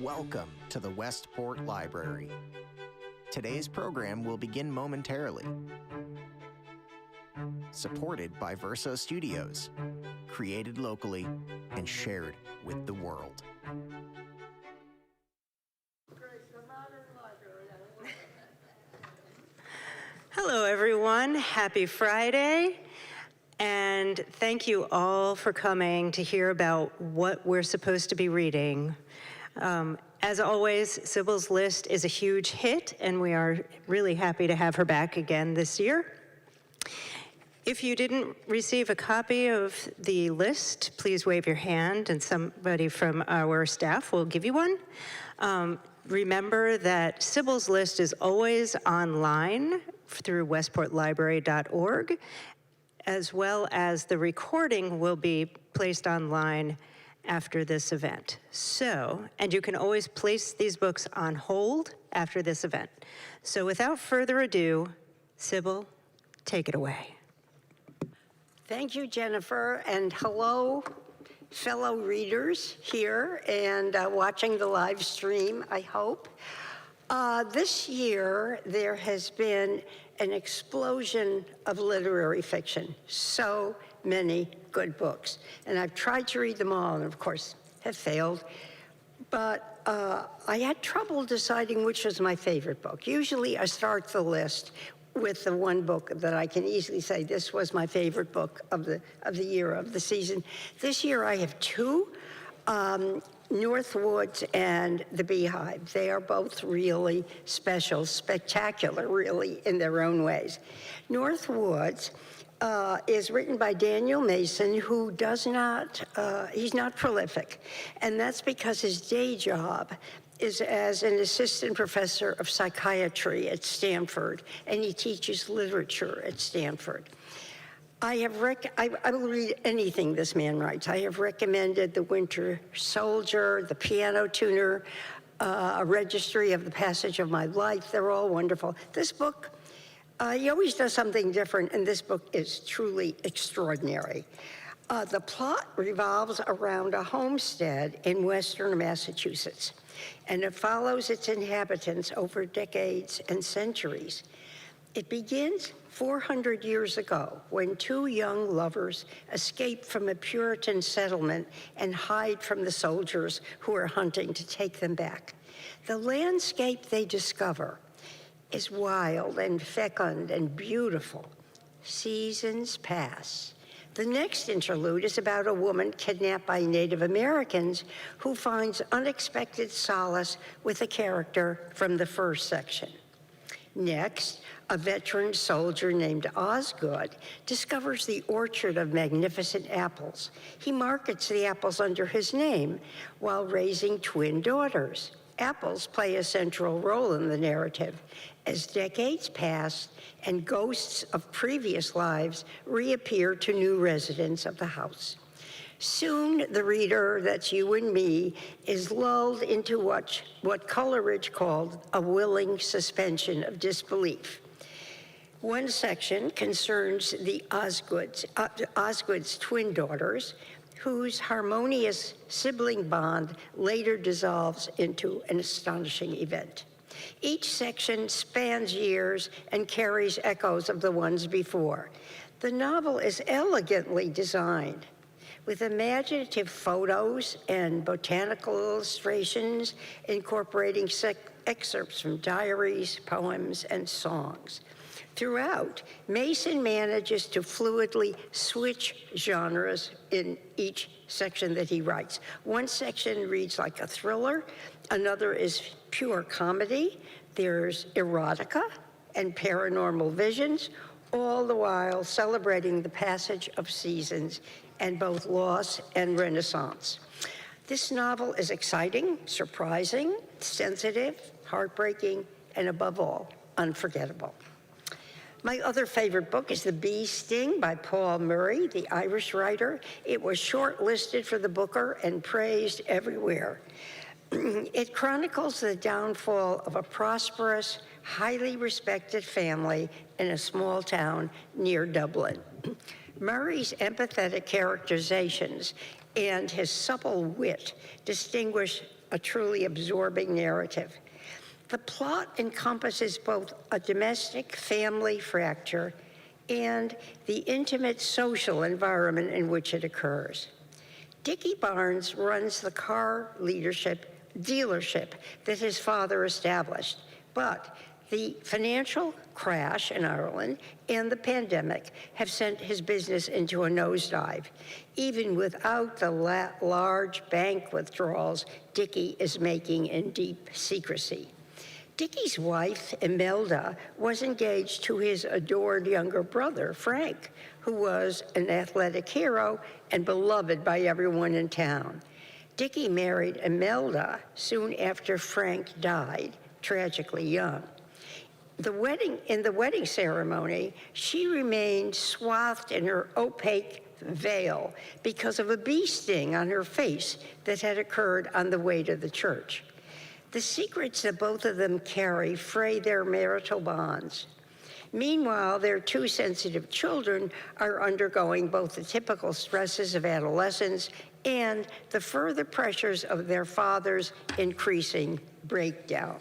Welcome to the Westport Library. Today's program will begin momentarily. Supported by Verso Studios, created locally and shared with the world. Hello, everyone. Happy Friday. And thank you all for coming to hear about what we're supposed to be reading. As always, Sybil's list is a huge hit, and we are really happy to have her back again this year. If you didn't receive a copy of the list, please wave your hand, and somebody from our staff will give you one. Remember that Sybil's list is always online through westportlibrary.org, as well as the recording will be placed online after this event. So, and you can always place these books on hold after this event. So without further ado, Sybil, take it away. Thank you, Jennifer, and hello, fellow readers here and watching the live stream, I hope. This year, there has been an explosion of literary fiction. So many good books. And I've tried to read them all, and of course, have failed. But I had trouble deciding which was my favorite book. Usually, I start the list with the one book that I can easily say, this was my favorite book of the year, of the season. This year, I have two. Northwoods and The Beehive. They are both really special, spectacular, really, in their own ways. Northwoods is written by Daniel Mason, who does not, he's not prolific. And that's because his day job is as an assistant professor of psychiatry at Stanford, and he teaches literature at Stanford. I will read anything this man writes. I have recommended The Winter Soldier, The Piano Tuner, A Registry of the Passage of My Life. They're all wonderful. This book, he always does something different, and this book is truly extraordinary. The plot revolves around a homestead in western Massachusetts, and it follows its inhabitants over decades and centuries. It begins 400 years ago when two young lovers escape from a Puritan settlement and hide from the soldiers who are hunting to take them back. The landscape they discover is wild and fecund and beautiful. Seasons pass. The next interlude is about a woman kidnapped by Native Americans who finds unexpected solace with a character from the first section. Next, a veteran soldier named Osgood discovers the orchard of magnificent apples. He markets the apples under his name while raising twin daughters. Apples play a central role in the narrative. As decades pass and ghosts of previous lives reappear to new residents of the house. Soon, the reader, that's you and me, is lulled into what Coleridge called a willing suspension of disbelief. One section concerns the Osgood's twin daughters, whose harmonious sibling bond later dissolves into an astonishing event. Each section spans years and carries echoes of the ones before. The novel is elegantly designed, with imaginative photos and botanical illustrations incorporating excerpts from diaries, poems, and songs. Throughout, Mason manages to fluidly switch genres in each section that he writes. One section reads like a thriller, another is pure comedy, there's erotica and paranormal visions, all the while celebrating the passage of seasons and both loss and renaissance. This novel is exciting, surprising, sensitive, heartbreaking, and above all, unforgettable. My other favorite book is The Bee Sting by Paul Murray, the Irish writer. It was shortlisted for the Booker and praised everywhere. It chronicles the downfall of a prosperous, highly respected family in a small town near Dublin. Murray's empathetic characterizations and his supple wit distinguish a truly absorbing narrative. The plot encompasses both a domestic family fracture and the intimate social environment in which it occurs. Dickie Barnes runs the car dealership that his father established, but the financial crash in Ireland and the pandemic have sent his business into a nosedive. Even without the large bank withdrawals Dickie is making in deep secrecy. Dickie's wife, Imelda, was engaged to his adored younger brother, Frank, who was an athletic hero and beloved by everyone in town. Dickie married Imelda soon after Frank died, tragically young. In the wedding ceremony, she remained swathed in her opaque veil because of a bee sting on her face that had occurred on the way to the church. The secrets that both of them carry fray their marital bonds. Meanwhile, their two sensitive children are undergoing both the typical stresses of adolescence and the further pressures of their father's increasing breakdown.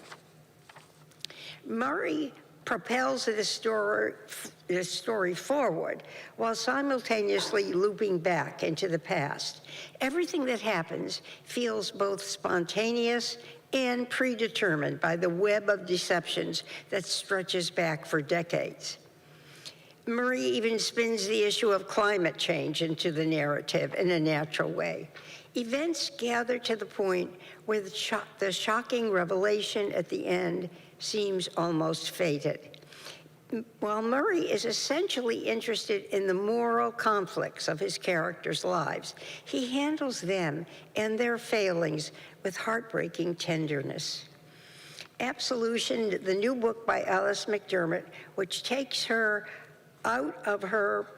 Murray propels this story forward while simultaneously looping back into the past. Everything that happens feels both spontaneous and predetermined by the web of deceptions that stretches back for decades. Murray even spins the issue of climate change into the narrative in a natural way. Events gather to the point where the shocking revelation at the end seems almost fated. While Murray is essentially interested in the moral conflicts of his characters' lives, he handles them and their failings with heartbreaking tenderness. Absolution, the new book by Alice McDermott, which takes her out of her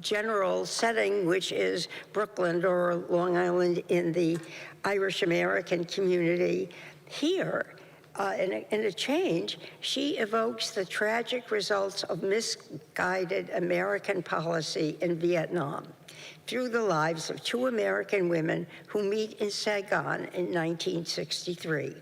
general setting, which is Brooklyn or Long Island in the Irish American community. Here, in a change, she evokes the tragic results of misguided American policy in Vietnam through the lives of two American women who meet in Saigon in 1963.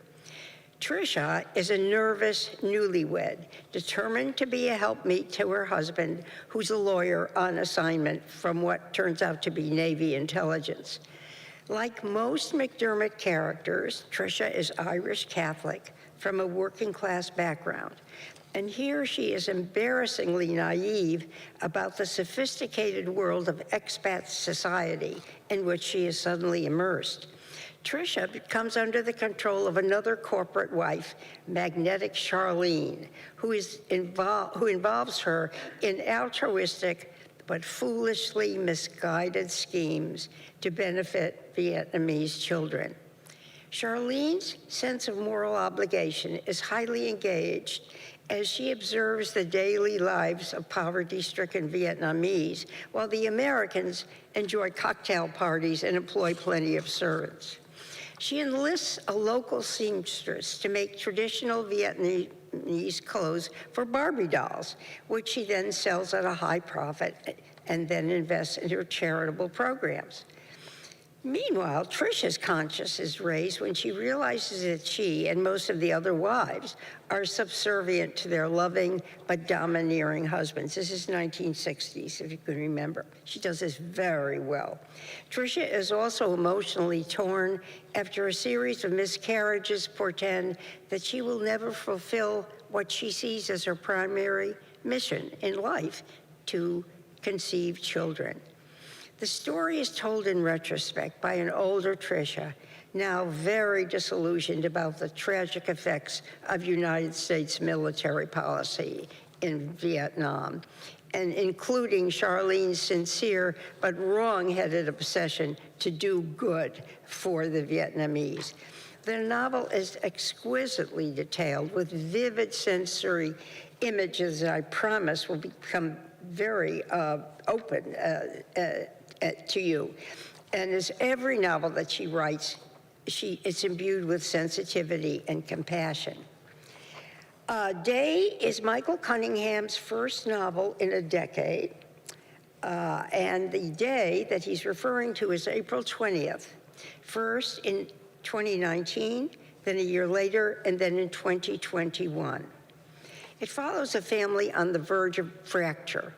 Tricia is a nervous newlywed, determined to be a helpmeet to her husband, who's a lawyer on assignment from what turns out to be Navy intelligence. Like most McDermott characters, Tricia is Irish Catholic from a working class background. And here she is embarrassingly naive about the sophisticated world of expat society in which she is suddenly immersed. Tricia comes under the control of another corporate wife, magnetic Charlene, who involves her in altruistic but foolishly misguided schemes to benefit Vietnamese children. Charlene's sense of moral obligation is highly engaged as she observes the daily lives of poverty-stricken Vietnamese, while the Americans enjoy cocktail parties and employ plenty of servants. She enlists a local seamstress to make traditional Vietnamese clothes for Barbie dolls, which she then sells at a high profit and then invests in her charitable programs. Meanwhile, Tricia's conscience is raised when she realizes that she and most of the other wives are subservient to their loving but domineering husbands. This is 1960s, if you can remember. She does this very well. Tricia is also emotionally torn after a series of miscarriages portend that she will never fulfill what she sees as her primary mission in life, to conceive children. The story is told in retrospect by an older Tricia, now very disillusioned about the tragic effects of United States military policy in Vietnam, and including Charlene's sincere but wrong-headed obsession to do good for the Vietnamese. The novel is exquisitely detailed with vivid sensory images that I promise will become very open to you. And as every novel that she writes, it's imbued with sensitivity and compassion. Day is Michael Cunningham's first novel in a decade, and the day that he's referring to is April 20th, First in 2019, then a year later, and then in 2021. It follows a family on the verge of fracture,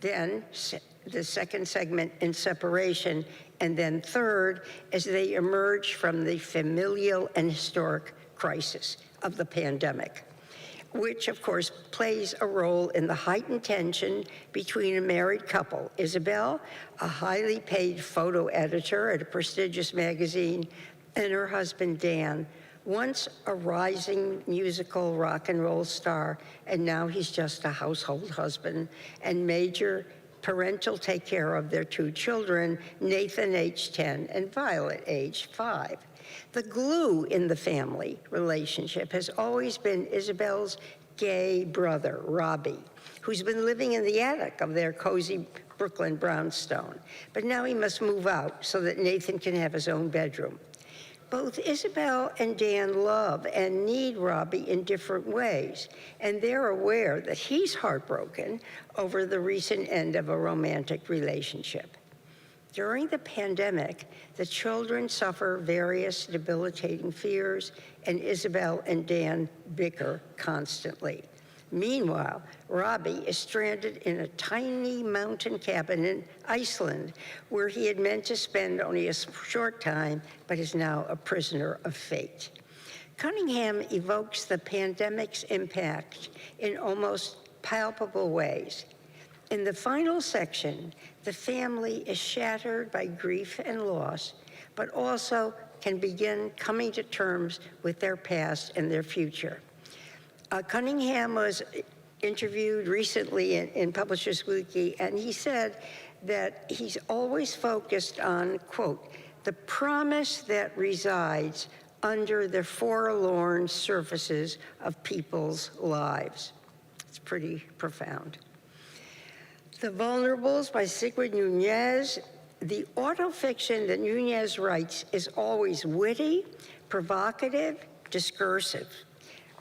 then the second segment in separation, and then third, as they emerge from the familial and historic crisis of the pandemic, which of course plays a role in the heightened tension between a married couple, Isabel, a highly paid photo editor at a prestigious magazine, and her husband, Dan, once a rising musical rock and roll star, and now he's just a household husband and major parental take care of their two children, Nathan, age 10, and Violet, age 5. The glue in the family relationship has always been Isabel's gay brother, Robbie, who's been living in the attic of their cozy Brooklyn brownstone. But now he must move out so that Nathan can have his own bedroom. Both Isabel and Dan love and need Robbie in different ways, and they're aware that he's heartbroken over the recent end of a romantic relationship. During the pandemic, the children suffer various debilitating fears, and Isabel and Dan bicker constantly. Meanwhile, Robbie is stranded in a tiny mountain cabin in Iceland, where he had meant to spend only a short time, but is now a prisoner of fate. Cunningham evokes the pandemic's impact in almost palpable ways. In the final section, the family is shattered by grief and loss, but also can begin coming to terms with their past and their future. Cunningham was interviewed recently in Publishers Weekly, and he said that he's always focused on, quote, the promise that resides under the forlorn surfaces of people's lives. It's pretty profound. The Vulnerables by Sigrid Nunez. The autofiction that Nunez writes is always witty, provocative, discursive.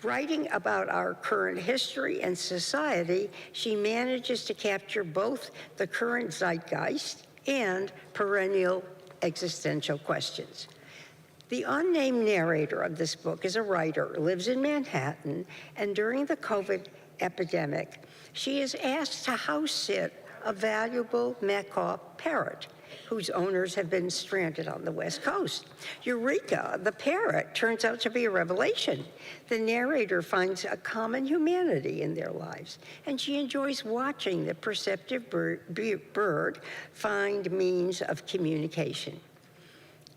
Writing about our current history and society, she manages to capture both the current zeitgeist and perennial existential questions. The unnamed narrator of this book is a writer, lives in Manhattan, and during the COVID epidemic, she is asked to house sit a valuable macaw parrot whose owners have been stranded on the West Coast. Eureka, the parrot, turns out to be a revelation. The narrator finds a common humanity in their lives, and she enjoys watching the perceptive bird find means of communication.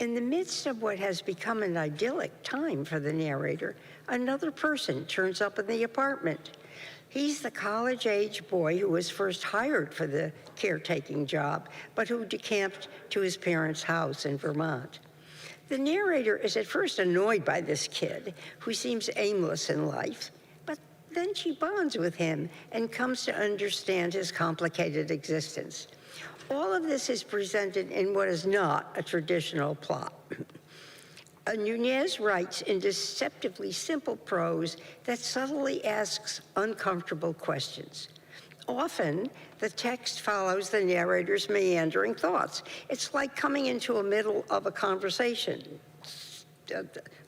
In the midst of what has become an idyllic time for the narrator, another person turns up in the apartment. He's the college-age boy who was first hired for the caretaking job, but who decamped to his parents' house in Vermont. The narrator is at first annoyed by this kid, who seems aimless in life, but then she bonds with him and comes to understand his complicated existence. All of this is presented in what is not a traditional plot. Nunez writes in deceptively simple prose that subtly asks uncomfortable questions. Often, the text follows the narrator's meandering thoughts. It's like coming into the middle of a conversation,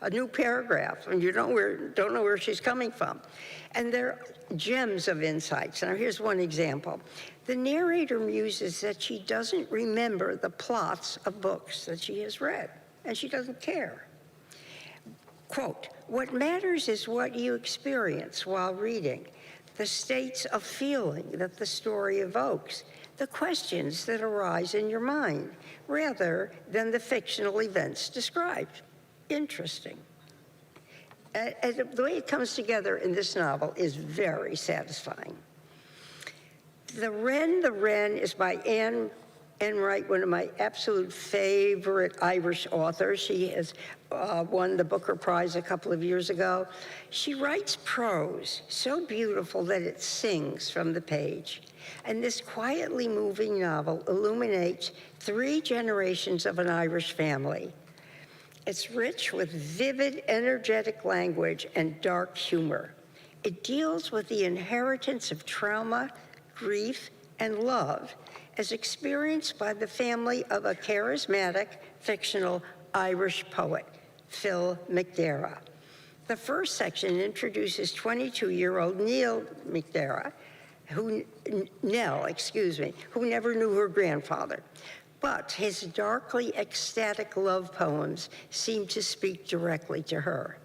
a new paragraph, and you don't know where she's coming from. And they're gems of insights. Now, here's one example. The narrator muses that she doesn't remember the plots of books that she has read, and she doesn't care. Quote, what matters is what you experience while reading, the states of feeling that the story evokes, the questions that arise in your mind, rather than the fictional events described. Interesting. And the way it comes together in this novel is very satisfying. The Wren is by Anne Wright, one of my absolute favorite Irish authors. She has won the Booker Prize a couple of years ago. She writes prose so beautiful that it sings from the page. And this quietly moving novel illuminates 3 generations of an Irish family. It's rich with vivid, energetic language and dark humor. It deals with the inheritance of trauma, grief, and love as experienced by the family of a charismatic, fictional Irish poet, Phil McDermott. The first section introduces 22-year-old Nell McDermott, who never knew her grandfather. But his darkly ecstatic love poems seem to speak directly to her.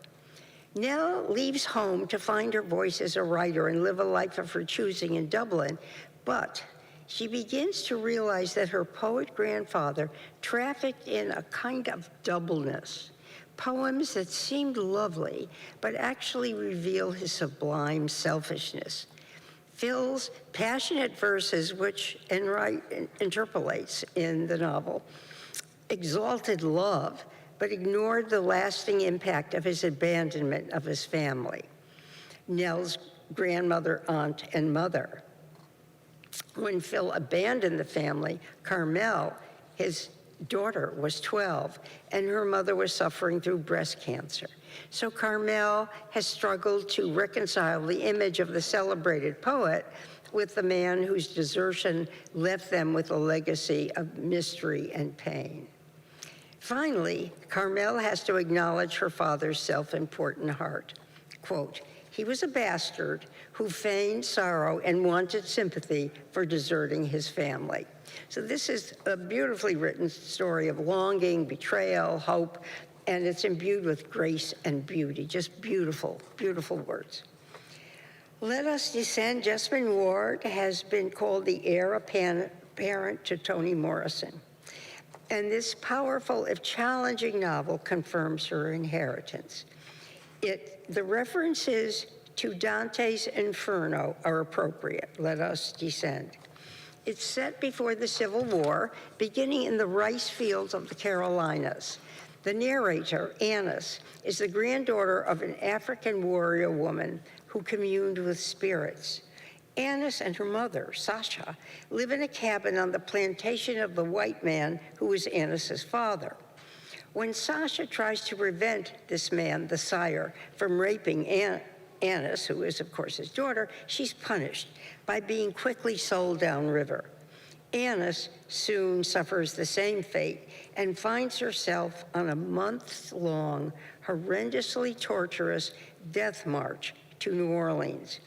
Nell leaves home to find her voice as a writer and live a life of her choosing in Dublin, but she begins to realize that her poet grandfather trafficked in a kind of doubleness, poems that seemed lovely, but actually reveal his sublime selfishness. Phil's passionate verses, which Enright interpolates in the novel, exalted love, but ignored the lasting impact of his abandonment of his family, Nell's grandmother, aunt, and mother. When Phil abandoned the family, Carmel, his daughter, was 12, and her mother was suffering through breast cancer. So Carmel has struggled to reconcile the image of the celebrated poet with the man whose desertion left them with a legacy of mystery and pain. Finally, Carmel has to acknowledge her father's self-important heart. Quote, "He was a bastard who feigned sorrow and wanted sympathy for deserting his family." So this is a beautifully written story of longing, betrayal, hope, and it's imbued with grace and beauty. Just beautiful, beautiful words. Let Us Descend, Jessamine Ward has been called the heir apparent to Toni Morrison. And this powerful, if challenging novel confirms her inheritance. The references to Dante's Inferno are appropriate. Let Us Descend. It's set before the Civil War, beginning in the rice fields of the Carolinas. The narrator, Annis, is the granddaughter of an African warrior woman who communed with spirits. Annis and her mother, Sasha, live in a cabin on the plantation of the white man who was Annis's father. When Sasha tries to prevent this man, the sire, from raping Annis, who is, of course, his daughter, she's punished by being quickly sold downriver. Annis soon suffers the same fate and finds herself on a months-long, horrendously torturous death march to New Orleans.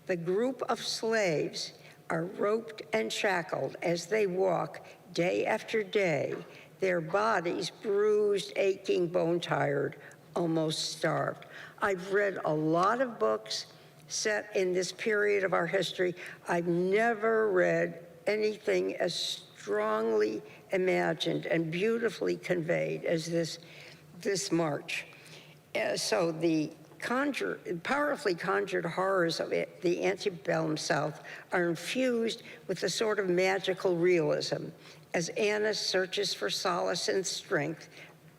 The group of slaves are roped and shackled as they walk day after day, their bodies bruised, aching, bone-tired, almost starved. I've read a lot of books set in this period of our history. I've never read anything as strongly imagined and beautifully conveyed as this march. So the powerfully conjured horrors of the antebellum South are infused with a sort of magical realism as Annis searches for solace and strength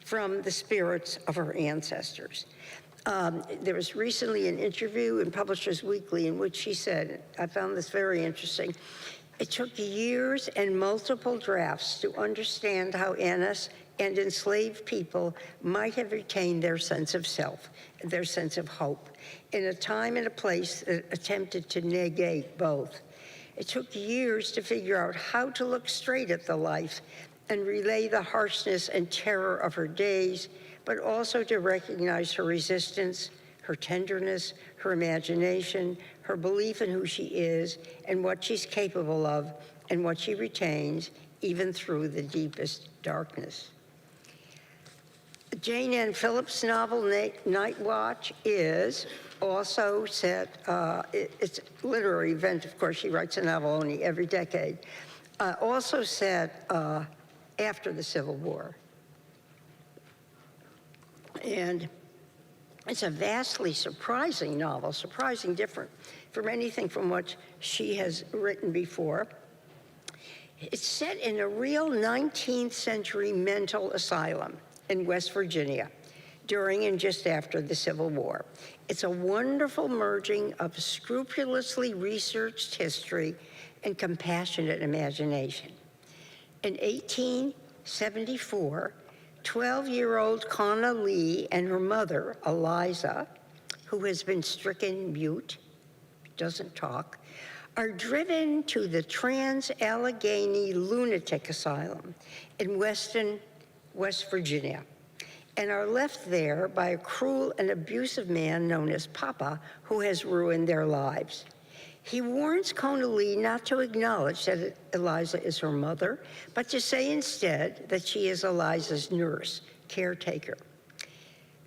from the spirits of her ancestors. There was recently an interview in Publishers Weekly in which she said, I found this very interesting, "It took years and multiple drafts to understand how Annis and enslaved people might have retained their sense of self, their sense of hope, in a time and a place that attempted to negate both. It took years to figure out how to look straight at the life and relay the harshness and terror of her days, but also to recognize her resistance, her tenderness, her imagination, her belief in who she is and what she's capable of and what she retains, even through the deepest darkness." Jane Ann Phillips' novel, Night Watch, is also set, it's a literary event, of course, she writes a novel only every decade, also set after the Civil War. And it's a vastly surprising novel, surprising different from anything from what she has written before. It's set in a real 19th century mental asylum in West Virginia during and just after the Civil War. It's a wonderful merging of scrupulously researched history and compassionate imagination. In 1874, 12-year-old Conna Lee and her mother, Eliza, who has been stricken mute, doesn't talk, are driven to the Trans-Allegheny Lunatic Asylum in western West Virginia, and are left there by a cruel and abusive man known as Papa, who has ruined their lives. He warns Kona Lee not to acknowledge that Eliza is her mother, but to say instead that she is Eliza's nurse, caretaker.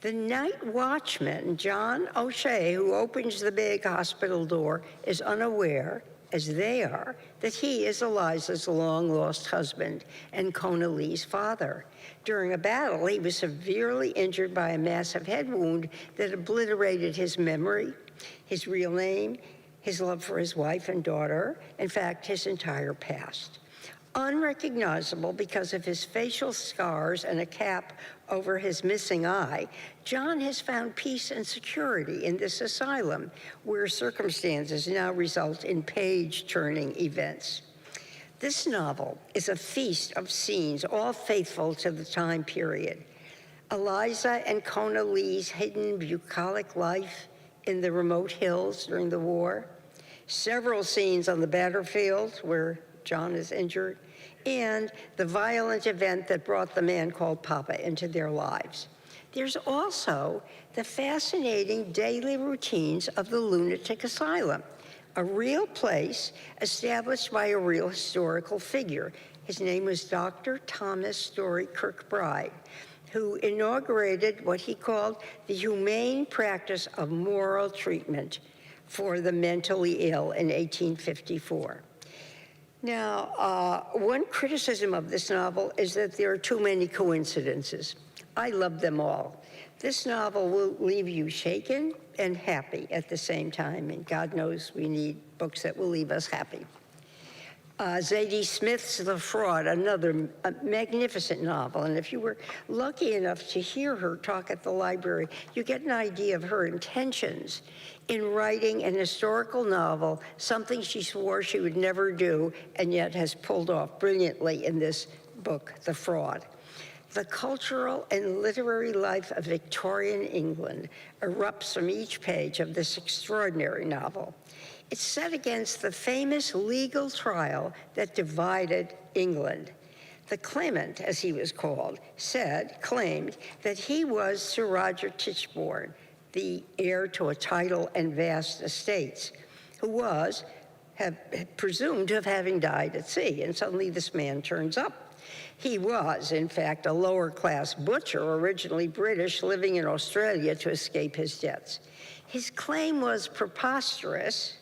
The night watchman, John O'Shea, who opens the big hospital door, is unaware, as they are, that he is Eliza's long-lost husband and Kona Lee's father. During a battle, he was severely injured by a massive head wound that obliterated his memory, his real name, his love for his wife and daughter, in fact, his entire past. Unrecognizable because of his facial scars and a cap over his missing eye, John has found peace and security in this asylum, where circumstances now result in page-turning events. This novel is a feast of scenes, all faithful to the time period. Eliza and Kona Lee's hidden bucolic life in the remote hills during the war, several scenes on the battlefield where John is injured, and the violent event that brought the man called Papa into their lives. There's also the fascinating daily routines of the lunatic asylum, a real place established by a real historical figure. His name was Dr. Thomas Story Kirkbride, who inaugurated what he called the humane practice of moral treatment for the mentally ill in 1854. Now, one criticism of this novel is that there are too many coincidences. I love them all. This novel will leave you shaken and happy at the same time, and God knows we need books that will leave us happy. Zadie Smith's The Fraud, another magnificent novel, and if you were lucky enough to hear her talk at the library, you get an idea of her intentions in writing an historical novel, something she swore she would never do, and yet has pulled off brilliantly in this book, The Fraud. The cultural and literary life of Victorian England erupts from each page of this extraordinary novel. It's set against the famous legal trial that divided England. The claimant, as he was called, claimed that he was Sir Roger Tichborne, the heir to a title and vast estates, who was presumed to have having died at sea, and suddenly this man turns up. He was, in fact, a lower-class butcher, originally British, living in Australia to escape his debts. His claim was preposterous,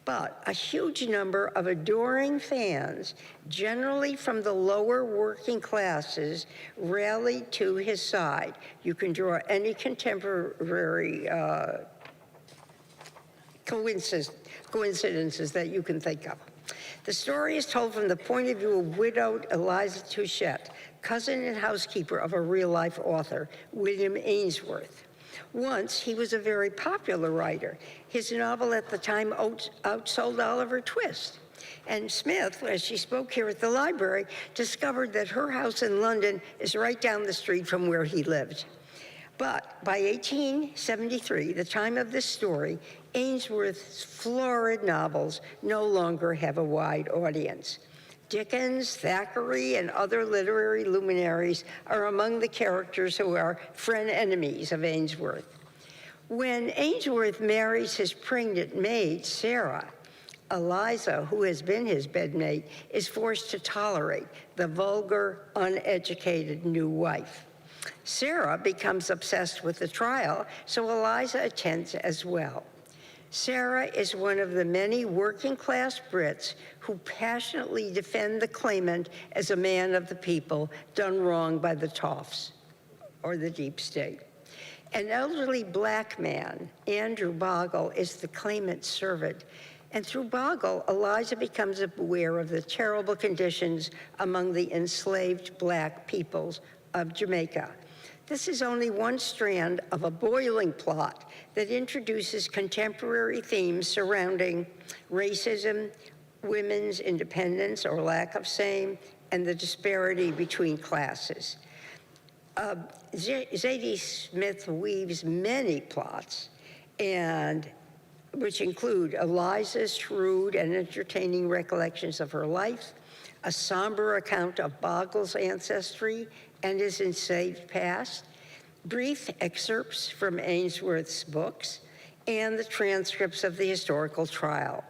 but a huge number of adoring fans, generally from the lower working classes, rallied to his side. You can draw any contemporary coincidences that you can think of. The story is told from the point of view of widowed Eliza Touchette, cousin and housekeeper of a real-life author, William Ainsworth. Once, he was a very popular writer. His novel at the time outsold Oliver Twist. And Smith, as she spoke here at the library, discovered that her house in London is right down the street from where he lived. But by 1873, the time of this story, Ainsworth's florid novels no longer have a wide audience. Dickens, Thackeray, and other literary luminaries are among the characters who are frenemies of Ainsworth. When Ainsworth marries his pregnant maid, Sarah, Eliza, who has been his bedmate, is forced to tolerate the vulgar, uneducated new wife. Sarah becomes obsessed with the trial, so Eliza attends as well. Sarah is one of the many working-class Brits who passionately defend the claimant as a man of the people done wrong by the toffs, or the deep state. An elderly black man, Andrew Bogle, is the claimant's servant, and through Bogle, Eliza becomes aware of the terrible conditions among the enslaved black peoples of Jamaica. This is only one strand of a boiling plot that introduces contemporary themes surrounding racism, women's independence or lack of same, and the disparity between classes. Zadie Smith weaves many plots, and which include Eliza's shrewd and entertaining recollections of her life, a somber account of Bogle's ancestry, and his enslaved past, brief excerpts from Ainsworth's books, and the transcripts of the historical trial.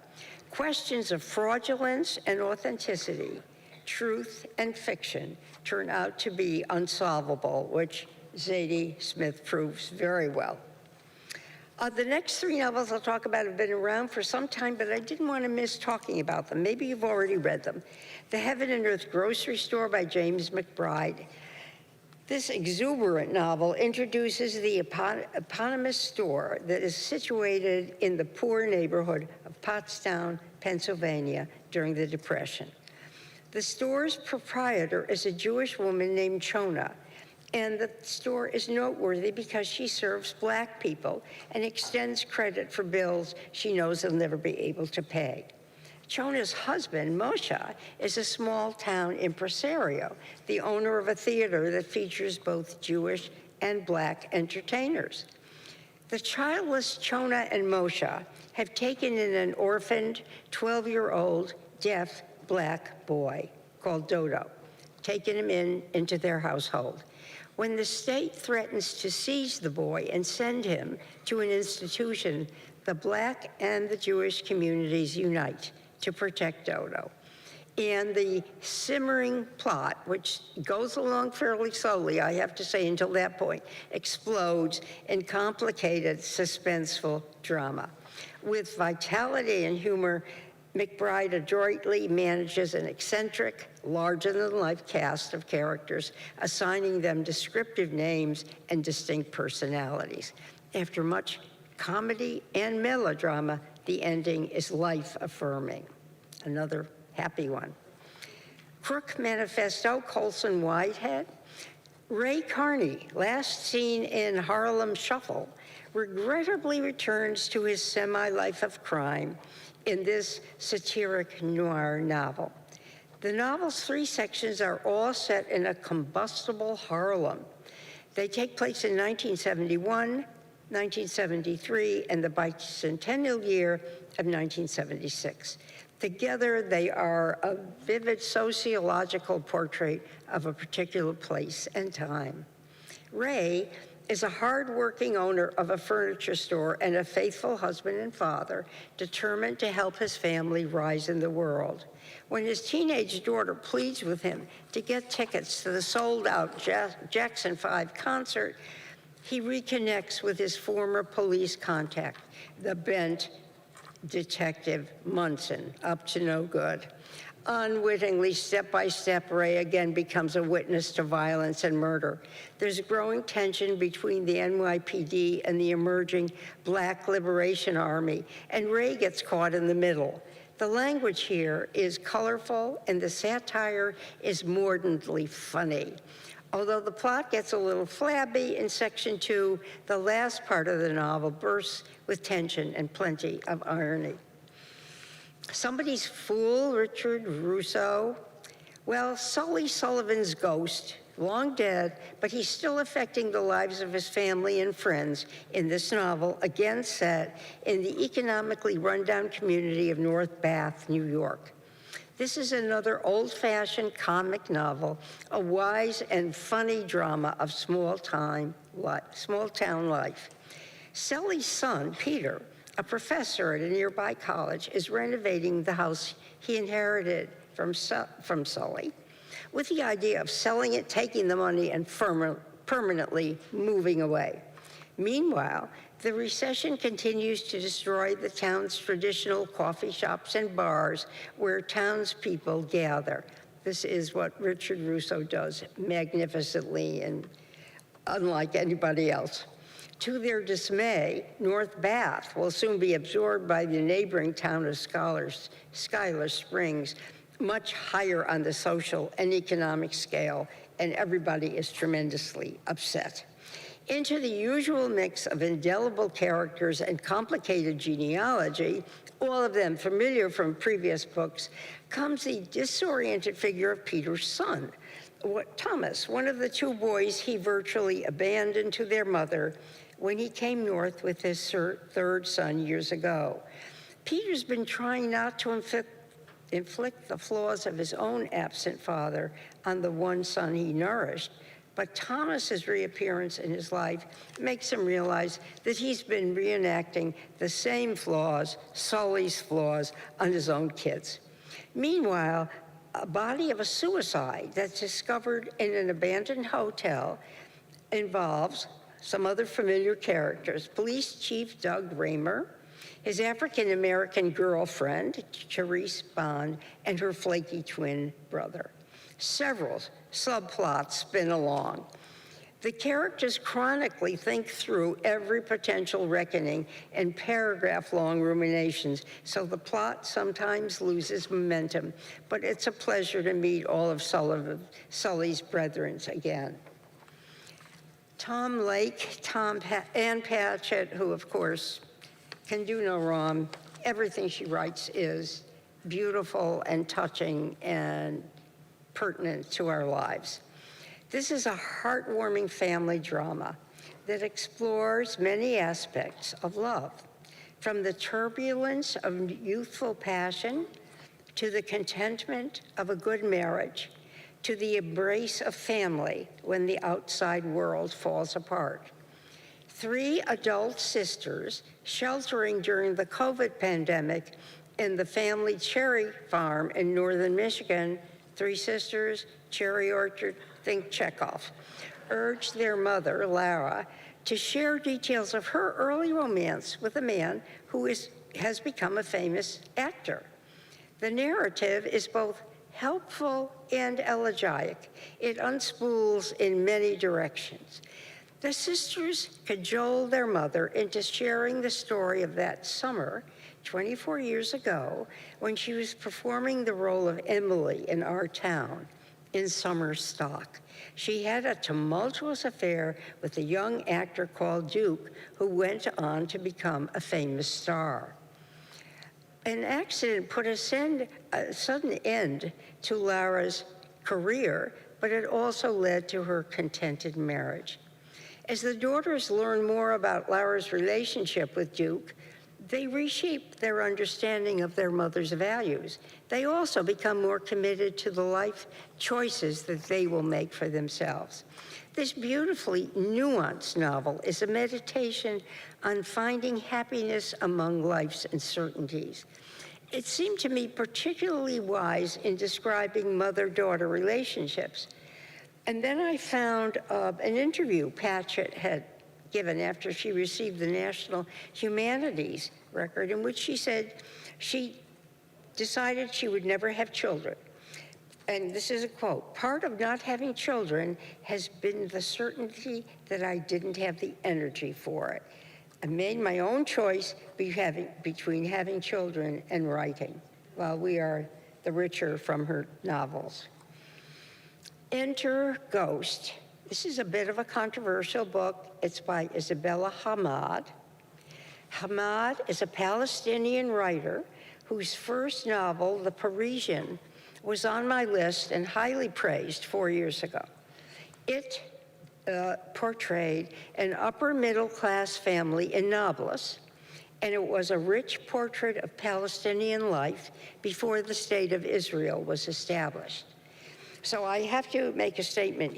Questions of fraudulence and authenticity, truth and fiction turn out to be unsolvable, which Zadie Smith proves very well. The next three novels I'll talk about have been around for some time, but I didn't want to miss talking about them. Maybe you've already read them. The Heaven and Earth Grocery Store by James McBride. This exuberant novel introduces the eponymous store that is situated in the poor neighborhood of Pottstown, Pennsylvania during the Depression. The store's proprietor is a Jewish woman named Chona, and the store is noteworthy because she serves Black people and extends credit for bills she knows they'll never be able to pay. Chona's husband, Moshe, is a small-town impresario, the owner of a theater that features both Jewish and Black entertainers. The childless Chona and Moshe have taken in an orphaned 12-year-old deaf Black boy called Dodo, taken him into their household. When the state threatens to seize the boy and send him to an institution, the Black and the Jewish communities unite to protect Dodo. And the simmering plot, which goes along fairly slowly, I have to say, until that point, explodes in complicated, suspenseful drama. With vitality and humor, McBride adroitly manages an eccentric, larger-than-life cast of characters, assigning them descriptive names and distinct personalities. After much comedy and melodrama, the ending is life-affirming. Another happy one. Crook Manifesto, Colson Whitehead. Ray Carney, last seen in Harlem Shuffle, regrettably returns to his semi-life of crime in this satiric noir novel. The novel's three sections are all set in a combustible Harlem. They take place in 1971, 1973, and the bicentennial year of 1976. Together, they are a vivid sociological portrait of a particular place and time. Ray is a hard-working owner of a furniture store and a faithful husband and father, determined to help his family rise in the world. When his teenage daughter pleads with him to get tickets to the sold-out Jackson 5 concert, he reconnects with his former police contact, the bent Detective Munson, up to no good. Unwittingly, step by step, Ray again becomes a witness to violence and murder. There's growing tension between the NYPD and the emerging Black Liberation Army, and Ray gets caught in the middle. The language here is colorful, and the satire is mordantly funny. Although the plot gets a little flabby in section 2, the last part of the novel bursts with tension and plenty of irony. Somebody's Fool, Richard Russo. Well, Sully Sullivan's ghost, long dead, but he's still affecting the lives of his family and friends in this novel, again set in the economically rundown community of North Bath, New York. This is another old-fashioned comic novel, a wise and funny drama of small-town life. Sully's son, Peter, a professor at a nearby college, is renovating the house he inherited from Sully, with the idea of selling it, taking the money, and permanently moving away. Meanwhile, the recession continues to destroy the town's traditional coffee shops and bars where townspeople gather. This is what Richard Russo does magnificently and unlike anybody else. To their dismay, North Bath will soon be absorbed by the neighboring town of Schuyler Springs, much higher on the social and economic scale, and everybody is tremendously upset. Into the usual mix of indelible characters and complicated genealogy, all of them familiar from previous books, comes the disoriented figure of Peter's son, Thomas, one of the two boys he virtually abandoned to their mother when he came north with his third son years ago. Peter's been trying not to inflict the flaws of his own absent father on the one son he nourished, But Thomas's reappearance in his life makes him realize that he's been reenacting the same flaws, Sully's flaws, on his own kids. Meanwhile, a body of a suicide that's discovered in an abandoned hotel involves some other familiar characters: Police Chief Doug Raymer, his African-American girlfriend, Therese Bond, and her flaky twin brother. Several subplots spin along. The characters chronically think through every potential reckoning in paragraph-long ruminations, so the plot sometimes loses momentum, but it's a pleasure to meet all of Sully's brethren again. Tom Lake, Ann Patchett, who of course can do no wrong. Everything she writes is beautiful and touching and pertinent to our lives. This is a heartwarming family drama that explores many aspects of love, from the turbulence of youthful passion to the contentment of a good marriage, to the embrace of family when the outside world falls apart. 3 adult sisters sheltering during the COVID pandemic in the family cherry farm in northern Michigan, 3 sisters, cherry orchard, think Chekhov, urged their mother, Lara, to share details of her early romance with a man who has become a famous actor. The narrative is both helpful and elegiac. It unspools in many directions. The sisters cajole their mother into sharing the story of that summer, 24 years ago, when she was performing the role of Emily in Our Town in Summer Stock. She had a tumultuous affair with a young actor called Duke, who went on to become a famous star. An accident put a sudden end to Lara's career, but it also led to her contented marriage. As the daughters learn more about Lara's relationship with Duke, they reshape their understanding of their mother's values. They also become more committed to the life choices that they will make for themselves. This beautifully nuanced novel is a meditation on finding happiness among life's uncertainties. It seemed to me particularly wise in describing mother-daughter relationships. And then I found an interview Patchett had given after she received the National Humanities Record, in which she said she decided she would never have children. And this is a quote: "Part of not having children has been the certainty that I didn't have the energy for it. I made my own choice between having children and writing." Well, we are the richer from her novels. Enter Ghost. This is a bit of a controversial book. It's by Isabella Hammad. Hammad is a Palestinian writer whose first novel, The Parisian, was on my list and highly praised 4 years ago. It portrayed an upper middle class family in Nablus, and it was a rich portrait of Palestinian life before the state of Israel was established. So I have to make a statement.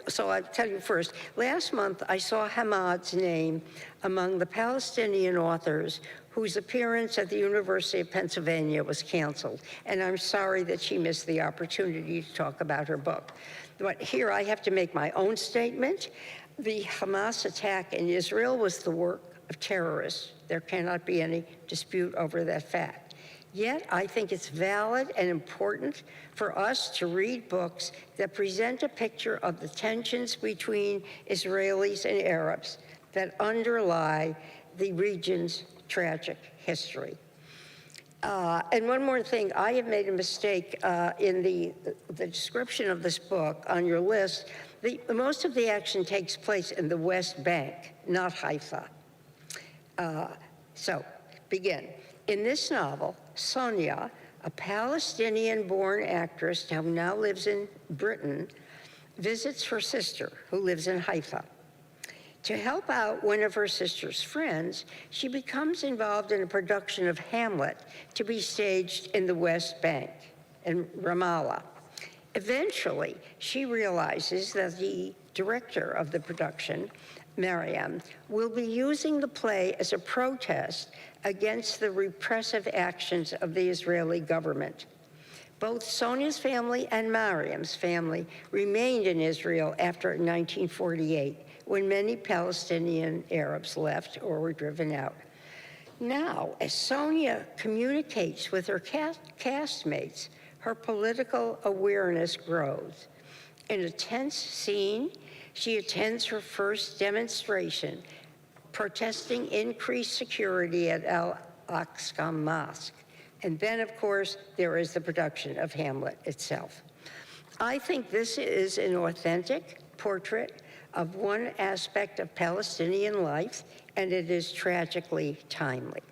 So I'll tell you first. Last month, I saw Hammad's name among the Palestinian authors whose appearance at the University of Pennsylvania was canceled. And I'm sorry that she missed the opportunity to talk about her book. But here I have to make my own statement. The Hamas attack in Israel was the work of terrorists. There cannot be any dispute over that fact. Yet, I think it's valid and important for us to read books that present a picture of the tensions between Israelis and Arabs that underlie the region's tragic history. And one more thing, I have made a mistake in the description of this book on your list. Most of the action takes place in the West Bank, not Haifa. So, begin. In this novel, Sonia, a Palestinian-born actress who now lives in Britain, visits her sister, who lives in Haifa. To help out one of her sister's friends, she becomes involved in a production of Hamlet to be staged in the West Bank, in Ramallah. Eventually, she realizes that the director of the production, Mariam, will be using the play as a protest against the repressive actions of the Israeli government. Both Sonia's family and Mariam's family remained in Israel after 1948, when many Palestinian Arabs left or were driven out. Now, as Sonia communicates with her castmates, her political awareness grows. In a tense scene, she attends her first demonstration, protesting increased security at Al-Aqsa Mosque. And then, of course, there is the production of Hamlet itself. I think this is an authentic portrait of one aspect of Palestinian life, and it is tragically timely.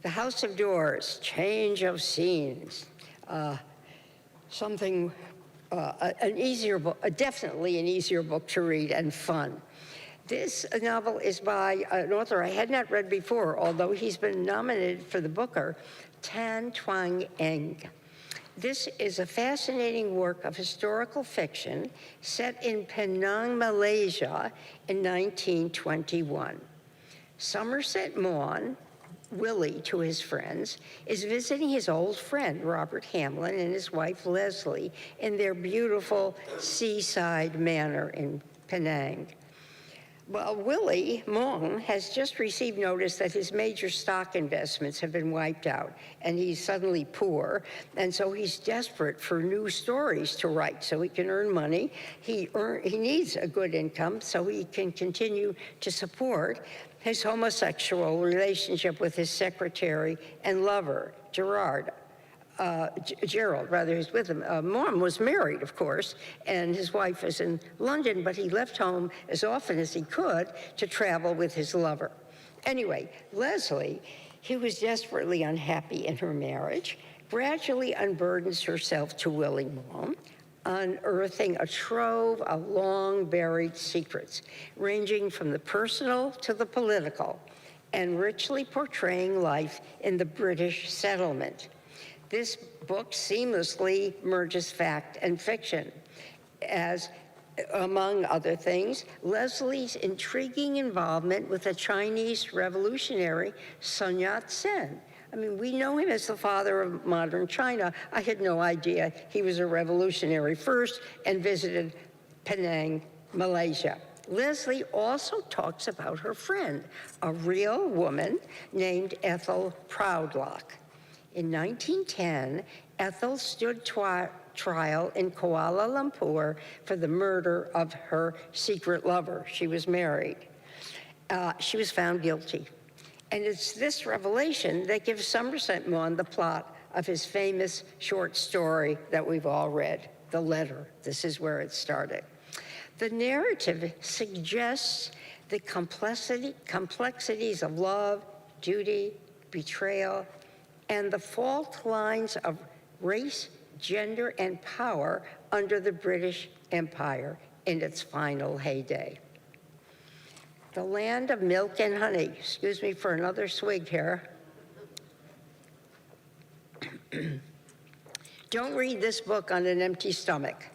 The House of Doors, change of scenes, definitely an easier book to read and fun. This novel is by an author I had not read before, although he's been nominated for the Booker, Tan Truong Eng. This is a fascinating work of historical fiction set in Penang, Malaysia in 1921. Somerset Maugham, Willie to his friends, is visiting his old friend, Robert Hamlin, and his wife, Leslie, in their beautiful seaside manor in Penang. Well, Willie Maugham has just received notice that his major stock investments have been wiped out, and he's suddenly poor, and so he's desperate for new stories to write so he can earn money. He needs a good income so he can continue to support his homosexual relationship with his secretary and lover, Gerald, who's with him. Maugham was married, of course, and his wife is in London, but he left home as often as he could to travel with his lover. Anyway, Leslie, who was desperately unhappy in her marriage, gradually unburdens herself to Willie Maugham, unearthing a trove of long-buried secrets, ranging from the personal to the political, and richly portraying life in the British settlement. This book seamlessly merges fact and fiction, as, among other things, Leslie's intriguing involvement with the Chinese revolutionary Sun Yat-sen. I mean, we know him as the father of modern China. I had no idea he was a revolutionary first and visited Penang, Malaysia. Leslie also talks about her friend, a real woman named Ethel Proudlock. In 1910, Ethel stood trial in Kuala Lumpur for the murder of her secret lover. She was married. She was found guilty. And it's this revelation that gives Somerset Maugham the plot of his famous short story that we've all read, The Letter. This is where it started. The narrative suggests the complexities of love, duty, betrayal, and the fault lines of race, gender, and power under the British Empire in its final heyday. The land of milk and honey. Excuse me for another swig here. Don't read this book on an empty stomach.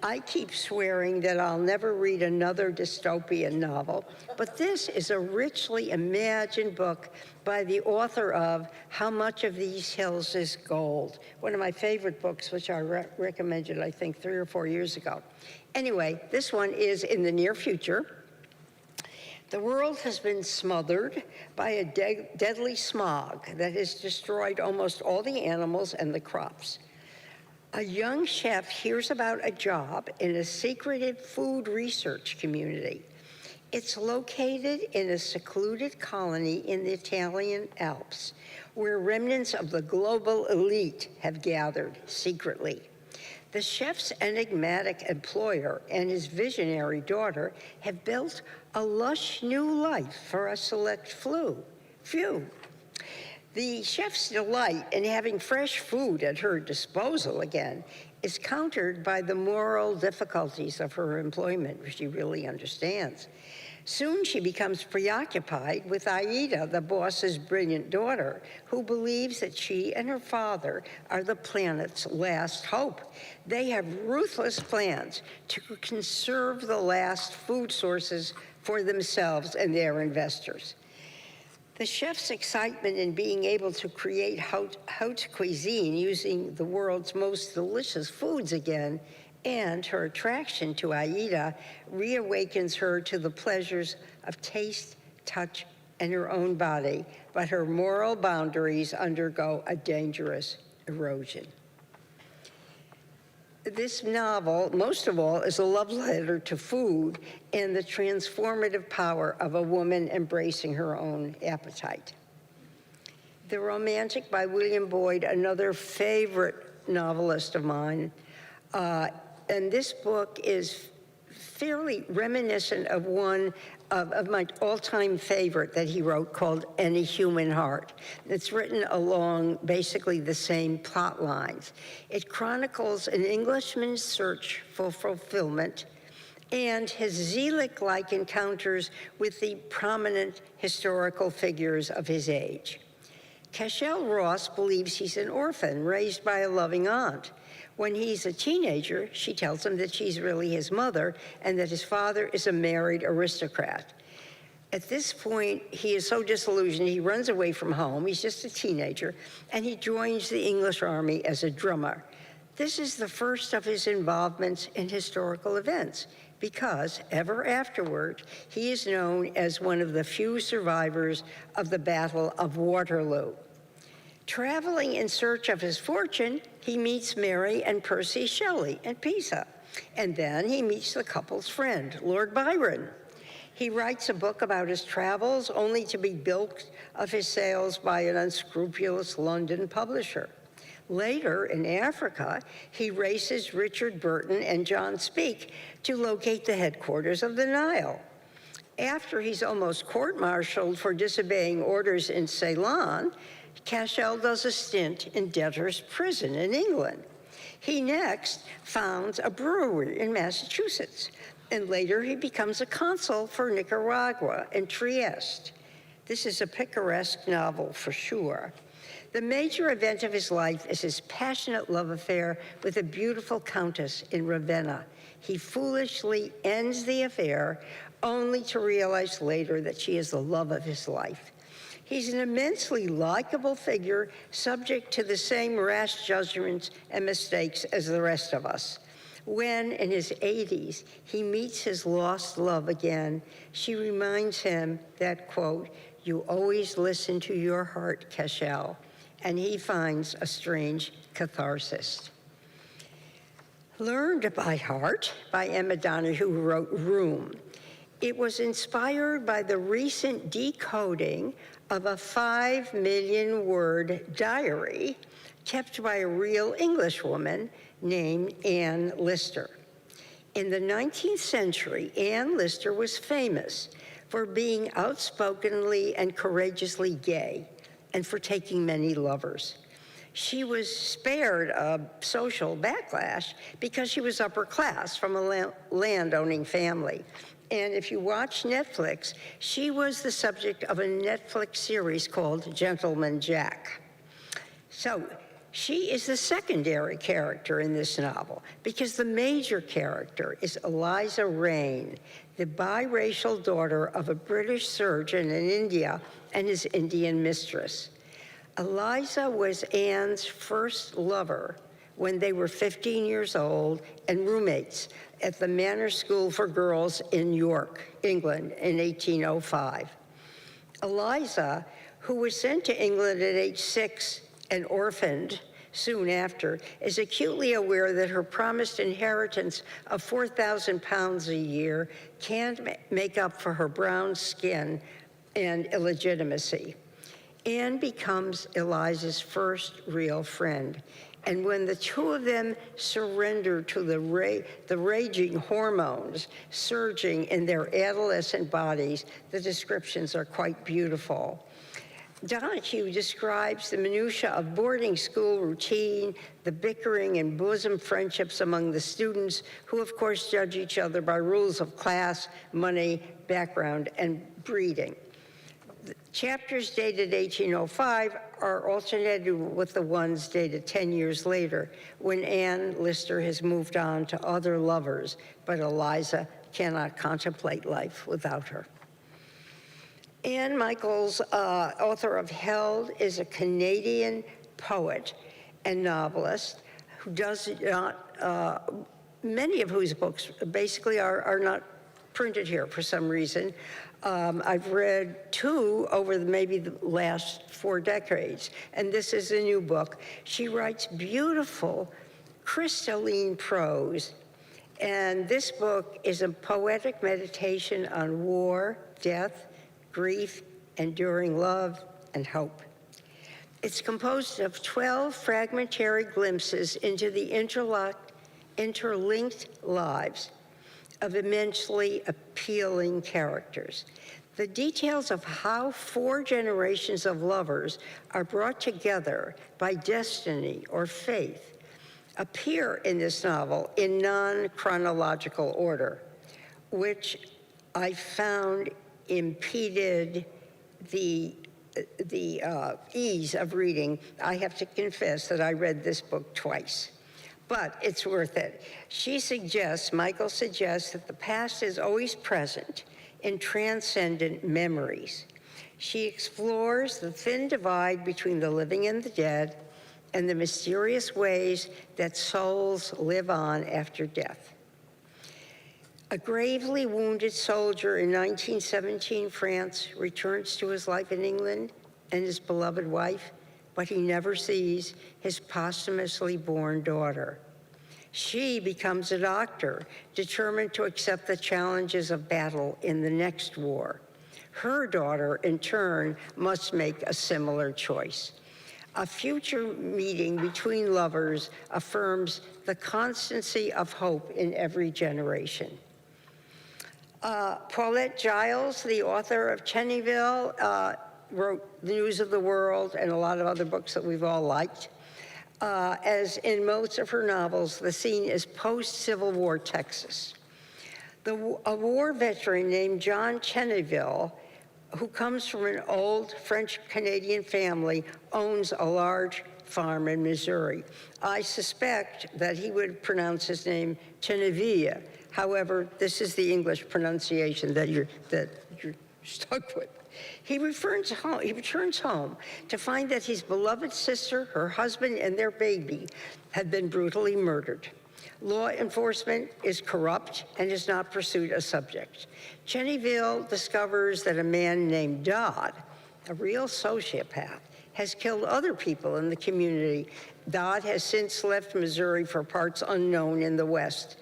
I keep swearing that I'll never read another dystopian novel, but this is a richly imagined book by the author of How Much of These Hills is Gold, one of my favorite books, which I recommended, I think, 3 or 4 years ago. Anyway, this one is in the near future. The world has been smothered by a deadly smog that has destroyed almost all the animals and the crops. A young chef hears about a job in a secretive food research community. It's located in a secluded colony in the Italian Alps, where remnants of the global elite have gathered secretly. The chef's enigmatic employer and his visionary daughter have built a lush new life for a select few. The chef's delight in having fresh food at her disposal again is countered by the moral difficulties of her employment, which she really understands. Soon she becomes preoccupied with Aida, the boss's brilliant daughter, who believes that she and her father are the planet's last hope. They have ruthless plans to conserve the last food sources for themselves and their investors. The chef's excitement in being able to create haute cuisine using the world's most delicious foods again, and her attraction to Aida reawakens her to the pleasures of taste, touch, and her own body, but her moral boundaries undergo a dangerous erosion. This novel, most of all, is a love letter to food and the transformative power of a woman embracing her own appetite. The Romantic by William Boyd, another favorite novelist of mine, and this book is fairly reminiscent of one of my all-time favorite that he wrote called Any Human Heart. It's written along basically the same plot lines. It chronicles an Englishman's search for fulfillment and his Zelig-like encounters with the prominent historical figures of his age. Cashel Ross believes he's an orphan raised by a loving aunt. When he's a teenager, she tells him that she's really his mother and that his father is a married aristocrat. At this point, he is so disillusioned, he runs away from home. He's just a teenager, and he joins the English army as a drummer. This is the first of his involvements in historical events, because ever afterward, he is known as one of the few survivors of the Battle of Waterloo. Traveling in search of his fortune, he meets Mary and Percy Shelley in Pisa, and then he meets the couple's friend, Lord Byron. He writes a book about his travels, only to be bilked of his sales by an unscrupulous London publisher. Later, in Africa, he races Richard Burton and John Speke to locate the headquarters of the Nile. After he's almost court-martialed for disobeying orders in Ceylon, Cashel does a stint in debtor's prison in England. He next founds a brewery in Massachusetts, and later he becomes a consul for Nicaragua in Trieste. This is a picaresque novel for sure. The major event of his life is his passionate love affair with a beautiful countess in Ravenna. He foolishly ends the affair, only to realize later that she is the love of his life. He's an immensely likable figure, subject to the same rash judgments and mistakes as the rest of us. When, in his 80s, he meets his lost love again, she reminds him that, quote, "You always listen to your heart, Cashel," and he finds a strange catharsis. Learned by heart by Emma Donoghue, who wrote Room. It was inspired by the recent decoding of a 5 million-word diary kept by a real Englishwoman named Anne Lister. In the 19th century, Anne Lister was famous for being outspokenly and courageously gay and for taking many lovers. She was spared a social backlash because she was upper class from a landowning family. And if you watch Netflix, she was the subject of a Netflix series called Gentleman Jack. So she is the secondary character in this novel because the major character is Eliza Raine, the biracial daughter of a British surgeon in India and his Indian mistress. Eliza was Anne's first lover when they were 15 years old and roommates at the Manor School for Girls in York, England, in 1805. Eliza, who was sent to England at age 6 and orphaned soon after, is acutely aware that her promised inheritance of 4,000 pounds a year can't make up for her brown skin and illegitimacy. Anne becomes Eliza's first real friend. And when the two of them surrender to the raging hormones surging in their adolescent bodies, the descriptions are quite beautiful. Donahue describes the minutiae of boarding school routine, the bickering and bosom friendships among the students, who of course judge each other by rules of class, money, background, and breeding. The chapters dated 1805 are alternated with the ones dated 10 years later, when Anne Lister has moved on to other lovers, but Eliza cannot contemplate life without her. Anne Michaels, author of Held, is a Canadian poet and novelist who does not, many of whose books basically are not printed here for some reason. I've read 2 over maybe the last 4 decades, and this is a new book. She writes beautiful, crystalline prose, and this book is a poetic meditation on war, death, grief, enduring love, and hope. It's composed of 12 fragmentary glimpses into the interlinked lives of immensely appealing characters. The details of how 4 generations of lovers are brought together by destiny or faith appear in this novel in non-chronological order, which I found impeded the ease of reading. I have to confess that I read this book twice, but it's worth it. Michael suggests that the past is always present in transcendent memories. She explores the thin divide between the living and the dead and the mysterious ways that souls live on after death. A gravely wounded soldier in 1917 France returns to his life in England and his beloved wife, but he never sees his posthumously born daughter. She becomes a doctor, determined to accept the challenges of battle in the next war. Her daughter, in turn, must make a similar choice. A future meeting between lovers affirms the constancy of hope in every generation. Paulette Giles, the author of Chenneville, wrote The News of the World and a lot of other books that we've all liked. As in most of her novels, the scene is post-Civil War Texas. A war veteran named John Chenneville, who comes from an old French-Canadian family, owns a large farm in Missouri. I suspect that he would pronounce his name Chenneville. However, this is the English pronunciation that you're stuck with. He returns home to find that his beloved sister, her husband, and their baby had been brutally murdered. Law enforcement is corrupt and has not pursued a subject. Chenneville discovers that a man named Dodd, a real sociopath, has killed other people in the community. Dodd has since left Missouri for parts unknown in the West.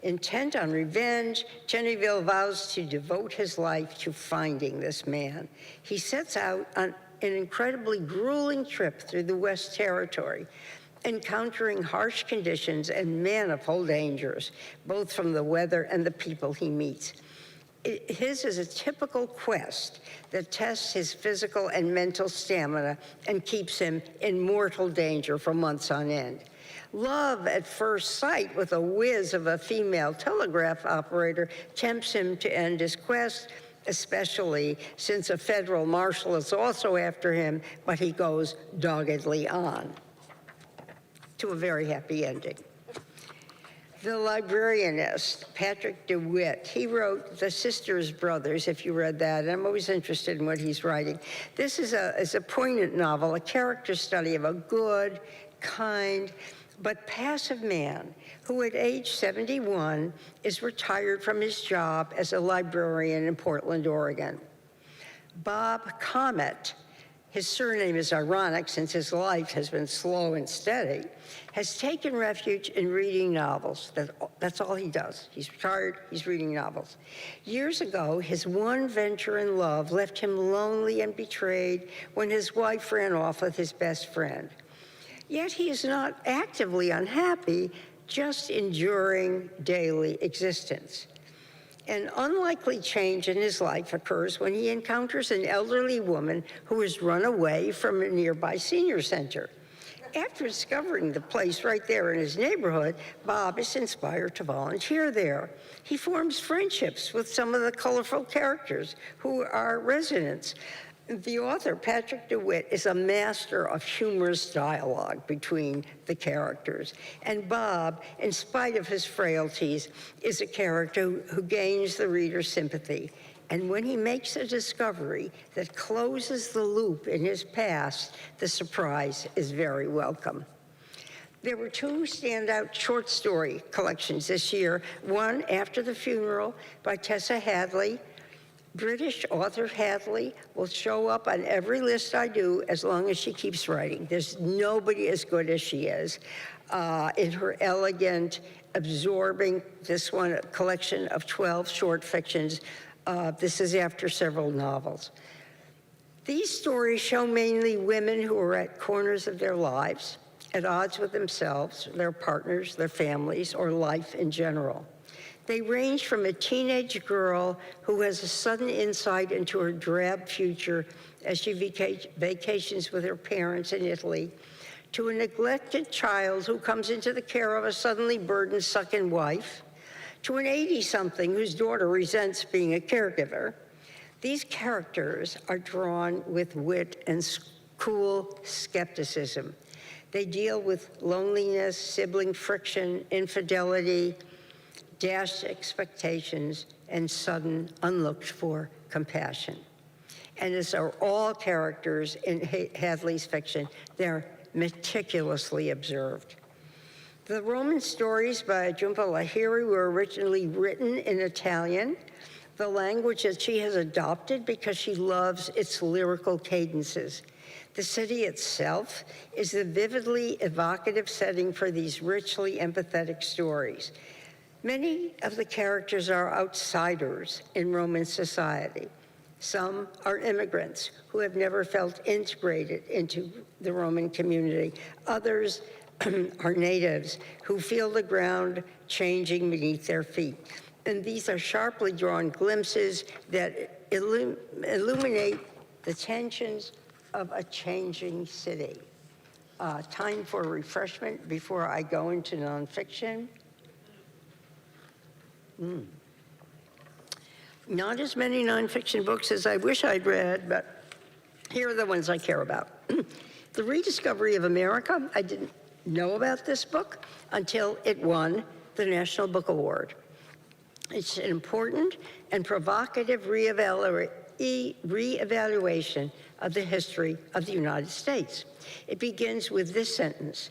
Intent on revenge, Chenneville vows to devote his life to finding this man. He sets out on an incredibly grueling trip through the West Territory, encountering harsh conditions and manifold dangers, both from the weather and the people he meets. His is a typical quest that tests his physical and mental stamina and keeps him in mortal danger for months on end. Love at first sight with a whiz of a female telegraph operator tempts him to end his quest, especially since a federal marshal is also after him, but he goes doggedly on to a very happy ending. The librarianist, Patrick DeWitt, he wrote The Sisters Brothers, if you read that, and I'm always interested in what he's writing. This is a poignant novel, a character study of a good, kind, but passive man who at age 71 is retired from his job as a librarian in Portland, Oregon. Bob Comet, his surname is ironic since his life has been slow and steady, has taken refuge in reading novels. That's all he does. He's retired, he's reading novels. Years ago, his one venture in love left him lonely and betrayed when his wife ran off with his best friend. Yet he is not actively unhappy, just enduring daily existence. An unlikely change in his life occurs when he encounters an elderly woman who has run away from a nearby senior center. After discovering the place right there in his neighborhood, Bob is inspired to volunteer there. He forms friendships with some of the colorful characters who are residents. The author, Patrick DeWitt, is a master of humorous dialogue between the characters. And Bob, in spite of his frailties, is a character who gains the reader's sympathy. And when he makes a discovery that closes the loop in his past, the surprise is very welcome. There were two standout short story collections this year. One, After the Funeral, by Tessa Hadley. British author Hadley will show up on every list I do as long as she keeps writing. There's nobody as good as she is in her elegant, absorbing, this one, a collection of 12 short fictions. This is after several novels. These stories show mainly women who are at corners of their lives, at odds with themselves, their partners, their families, or life in general. They range from a teenage girl who has a sudden insight into her drab future as she vacations with her parents in Italy, to a neglected child who comes into the care of a suddenly burdened second wife, to an 80-something whose daughter resents being a caregiver. These characters are drawn with wit and cool skepticism. They deal with loneliness, sibling friction, infidelity, dashed expectations, and sudden, unlooked-for compassion. And as are all characters in Hadley's fiction, they're meticulously observed. The Roman stories by Jhumpa Lahiri were originally written in Italian, the language that she has adopted because she loves its lyrical cadences. The city itself is the vividly evocative setting for these richly empathetic stories. Many of the characters are outsiders in Roman society. Some are immigrants who have never felt integrated into the Roman community. Others are natives who feel the ground changing beneath their feet. And these are sharply drawn glimpses that illuminate the tensions of a changing city. Time for refreshment before I go into nonfiction. Not as many nonfiction books as I wish I'd read, but here are the ones I care about. The Rediscovery of America. I didn't know about this book until it won the National Book Award. It's an important and provocative reevaluation of the history of the United States. It begins with this sentence: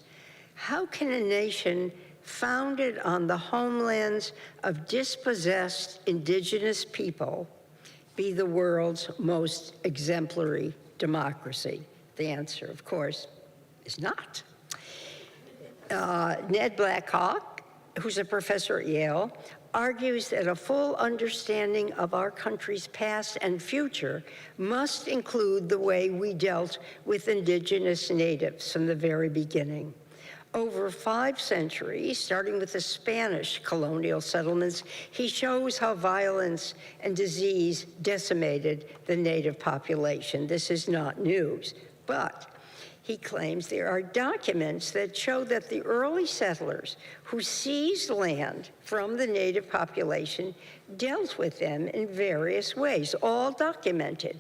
how can a nation founded on the homelands of dispossessed indigenous people be the world's most exemplary democracy? The answer, of course, is not. Ned Blackhawk, who's a professor at Yale, argues that a full understanding of our country's past and future must include the way we dealt with indigenous natives from the very beginning. Over 5 centuries, starting with the Spanish colonial settlements, he shows how violence and disease decimated the native population. This is not news, but he claims there are documents that show that the early settlers who seized land from the native population dealt with them in various ways, all documented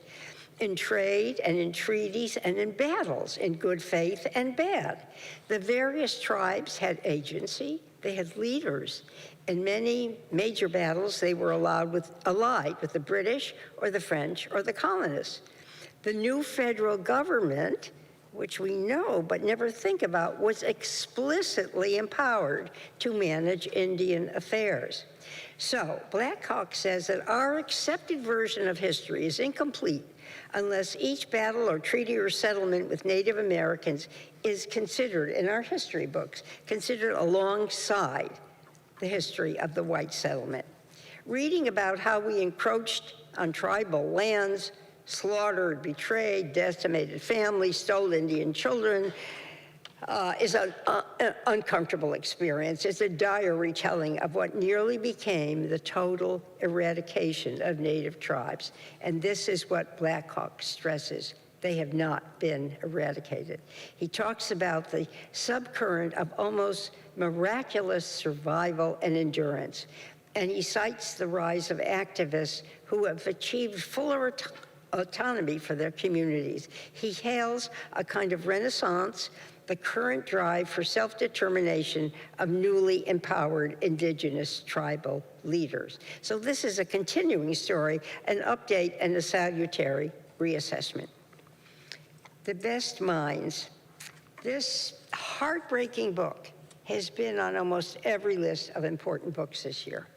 in trade and in treaties and in battles, in good faith and bad. The various tribes had agency, they had leaders. In many major battles, they were allied with the British or the French or the colonists. The new federal government, which we know but never think about, was explicitly empowered to manage Indian affairs. So Blackhawk says that our accepted version of history is incomplete unless each battle or treaty or settlement with Native Americans is considered, in our history books, considered alongside the history of the white settlement. Reading about how we encroached on tribal lands, slaughtered, betrayed, decimated families, stole Indian children, is an uncomfortable experience. It's a dire retelling of what nearly became the total eradication of native tribes. And this is what Black Hawk stresses. They have not been eradicated. He talks about the subcurrent of almost miraculous survival and endurance. And he cites the rise of activists who have achieved fuller autonomy for their communities. He hails a kind of renaissance, the current drive for self-determination of newly empowered indigenous tribal leaders. So this is a continuing story, an update and a salutary reassessment. The Best Minds. This heartbreaking book has been on almost every list of important books this year.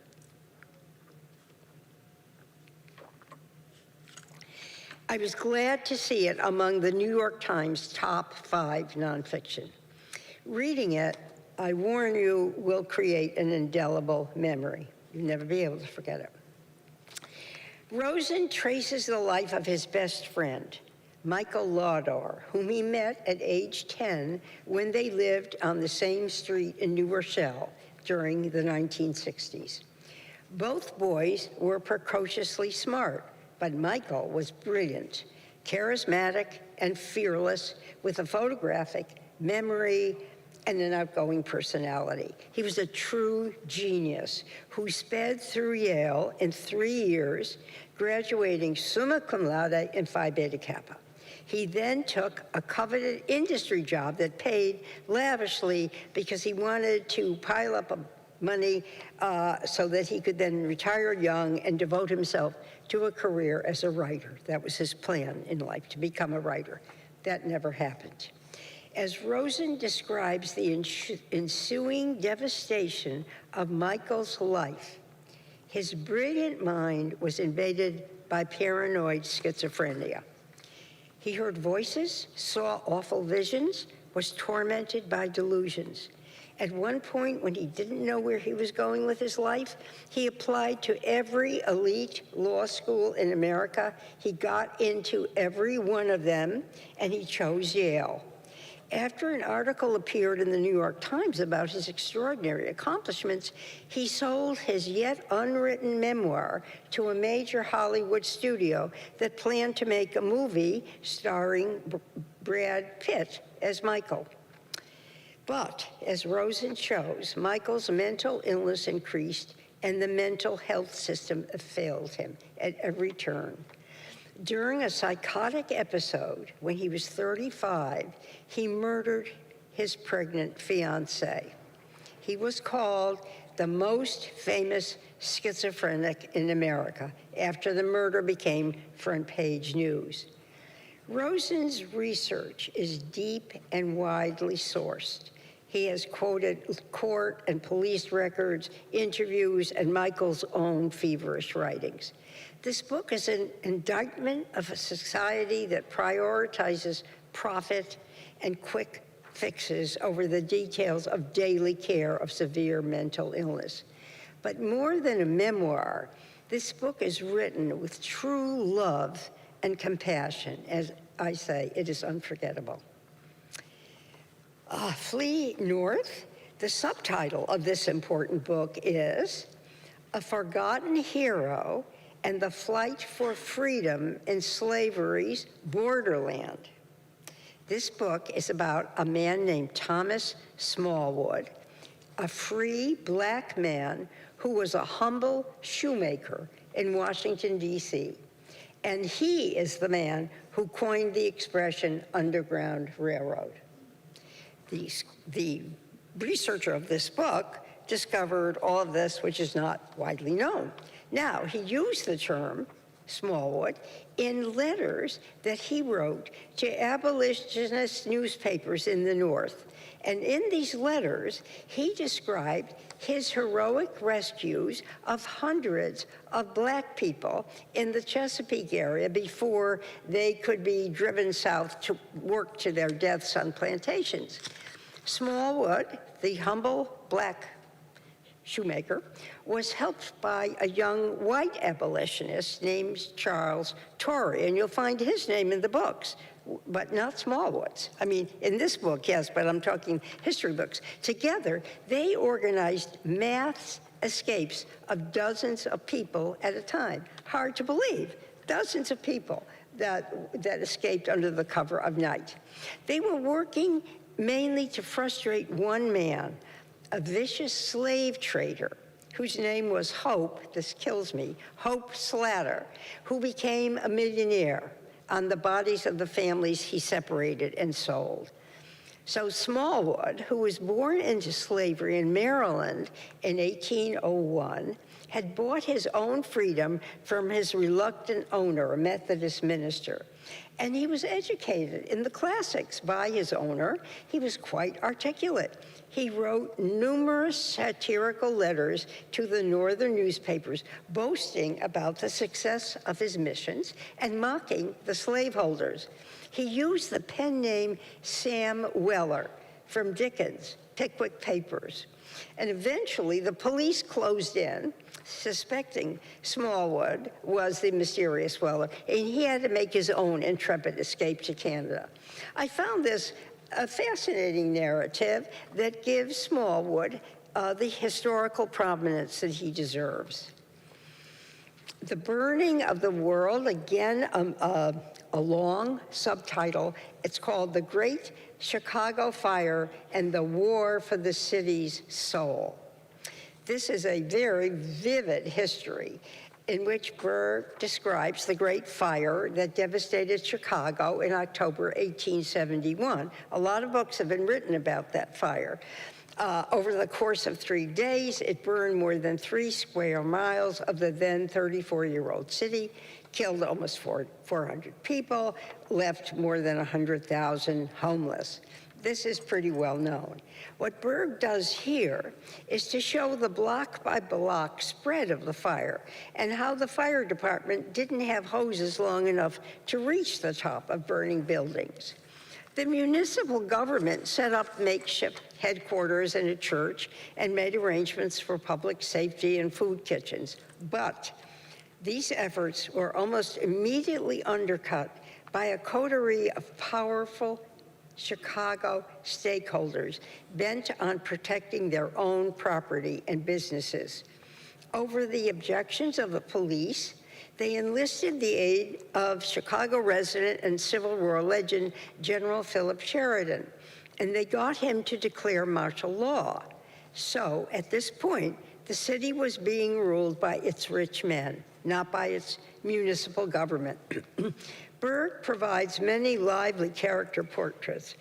I was glad to see it among the New York Times top 5 nonfiction. Reading it, I warn you, will create an indelible memory. You'll never be able to forget it. Rosen traces the life of his best friend, Michael Laudor, whom he met at age 10 when they lived on the same street in New Rochelle during the 1960s. Both boys were precociously smart, but Michael was brilliant, charismatic, and fearless, with a photographic memory and an outgoing personality. He was a true genius who sped through Yale in 3 years, graduating summa cum laude and Phi Beta Kappa. He then took a coveted industry job that paid lavishly because he wanted to pile up money so that he could then retire young and devote himself to a career as a writer. That was his plan in life, to become a writer. That never happened. As Rosen describes the ensuing devastation of Michael's life, his brilliant mind was invaded by paranoid schizophrenia. He heard voices, saw awful visions, was tormented by delusions. At one point, when he didn't know where he was going with his life, he applied to every elite law school in America. He got into every one of them, and he chose Yale. After an article appeared in the New York Times about his extraordinary accomplishments, he sold his yet unwritten memoir to a major Hollywood studio that planned to make a movie starring Brad Pitt as Michael. But, as Rosen shows, Michael's mental illness increased and the mental health system failed him at every turn. During a psychotic episode, when he was 35, he murdered his pregnant fiancée. He was called the most famous schizophrenic in America after the murder became front-page news. Rosen's research is deep and widely sourced. He has quoted court and police records, interviews, and Michael's own feverish writings. This book is an indictment of a society that prioritizes profit and quick fixes over the details of daily care of severe mental illness. But more than a memoir, this book is written with true love and compassion. As I say, it is unforgettable. Flee North. The subtitle of this important book is A Forgotten Hero and the Flight for Freedom in Slavery's Borderland. This book is about a man named Thomas Smallwood, a free Black man who was a humble shoemaker in Washington, D.C. And he is the man who coined the expression Underground Railroad. The researcher of this book discovered all of this, which is not widely known. Now, he used the term Smallwood in letters that he wrote to abolitionist newspapers in the North. And in these letters, he described his heroic rescues of hundreds of Black people in the Chesapeake area before they could be driven south to work to their deaths on plantations. Smallwood, the humble Black shoemaker, was helped by a young white abolitionist named Charles Torrey, and you'll find his name in the books, but not Smallwoods. I mean, in this book, yes, but I'm talking history books. Together, they organized mass escapes of dozens of people at a time. Hard to believe, dozens of people that escaped under the cover of night. They were working mainly to frustrate one man, a vicious slave trader whose name was Hope, this kills me, Hope Slatter, who became a millionaire on the bodies of the families he separated and sold. So Smallwood, who was born into slavery in Maryland in 1801, had bought his own freedom from his reluctant owner, a Methodist minister. And he was educated in the classics by his owner. He was quite articulate. He wrote numerous satirical letters to the northern newspapers, boasting about the success of his missions and mocking the slaveholders. He used the pen name Sam Weller from Dickens' Pickwick Papers. And eventually, the police closed in, suspecting Smallwood was the mysterious Weller, and he had to make his own intrepid escape to Canada. I found this a fascinating narrative that gives Smallwood the historical prominence that he deserves. The Burning of the World, again, a long subtitle. It's called The Great Chicago Fire and the War for the City's Soul. This is a very vivid history in which Berg describes the Great Fire that devastated Chicago in October 1871. A lot of books have been written about that fire. Over the course of 3 days, it burned more than 3 square miles of the then 34-year-old city, killed almost 400 people, left more than 100,000 homeless. This is pretty well known. What Berg does here is to show the block-by-block spread of the fire and how the fire department didn't have hoses long enough to reach the top of burning buildings. The municipal government set up makeshift headquarters and a church and made arrangements for public safety and food kitchens. But these efforts were almost immediately undercut by a coterie of powerful Chicago stakeholders bent on protecting their own property and businesses. Over the objections of the police, they enlisted the aid of Chicago resident and Civil War legend General Philip Sheridan, and they got him to declare martial law. So at this point, the city was being ruled by its rich men, not by its municipal government. Berg provides many lively character portraits,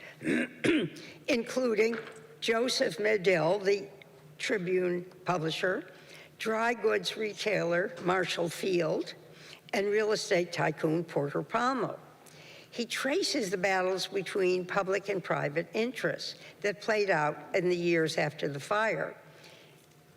including Joseph Medill, the Tribune publisher, dry goods retailer Marshall Field, and real estate tycoon Porter Palmer. He traces the battles between public and private interests that played out in the years after the fire.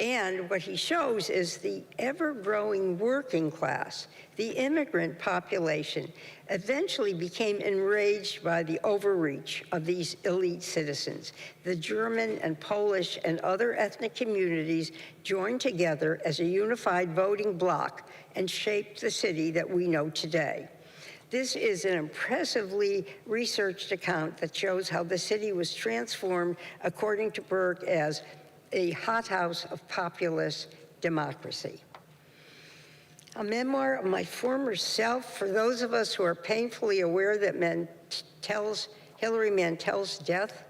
And what he shows is the ever-growing working class, the immigrant population, eventually became enraged by the overreach of these elite citizens. The German and Polish and other ethnic communities joined together as a unified voting bloc and shaped the city that we know today. This is an impressively researched account that shows how the city was transformed, according to Berg, as a hothouse of populist democracy. A memoir of my former self, for those of us who are painfully aware that Hilary Mantel's death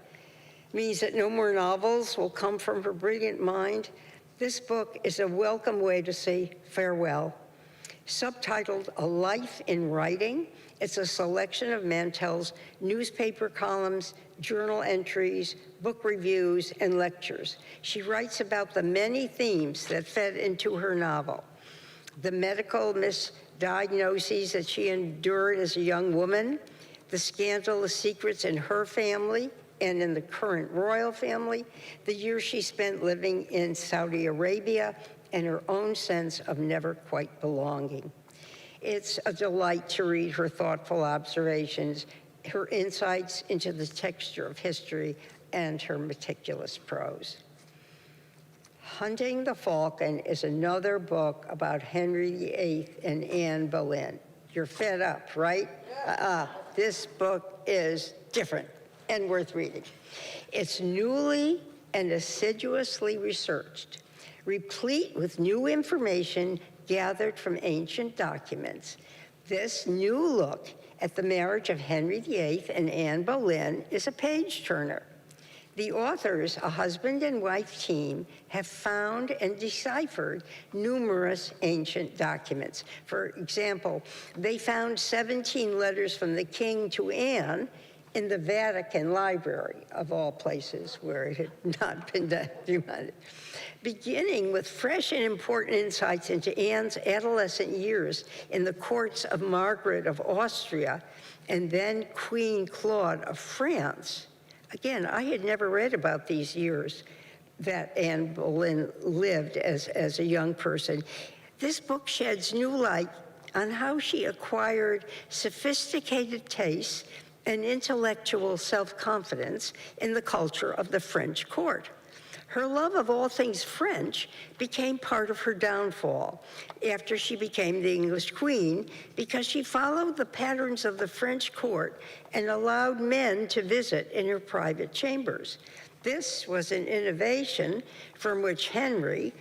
means that no more novels will come from her brilliant mind. This book is a welcome way to say farewell. Subtitled A Life in Writing, it's a selection of Mantel's newspaper columns, journal entries, book reviews, and lectures. She writes about the many themes that fed into her novel. The medical misdiagnoses that she endured as a young woman, the scandalous secrets in her family and in the current royal family, the years she spent living in Saudi Arabia, and her own sense of never quite belonging. It's a delight to read her thoughtful observations, her insights into the texture of history, and her meticulous prose. Hunting the Falcon is another book about Henry VIII and Anne Boleyn. You're fed up, right? this book is different and worth reading. It's newly and assiduously researched, replete with new information gathered from ancient documents. This new look at the marriage of Henry VIII and Anne Boleyn is a page-turner. The authors, a husband and wife team, have found and deciphered numerous ancient documents. For example, they found 17 letters from the king to Anne in the Vatican Library, of all places where it had not been documented. Beginning with fresh and important insights into Anne's adolescent years in the courts of Margaret of Austria and then Queen Claude of France. Again, I had never read about these years that Anne Boleyn lived as a young person. This book sheds new light on how she acquired sophisticated tastes and intellectual self-confidence in the culture of the French court. Her love of all things French became part of her downfall after she became the English queen, because she followed the patterns of the French court and allowed men to visit in her private chambers. This was an innovation from which Henry,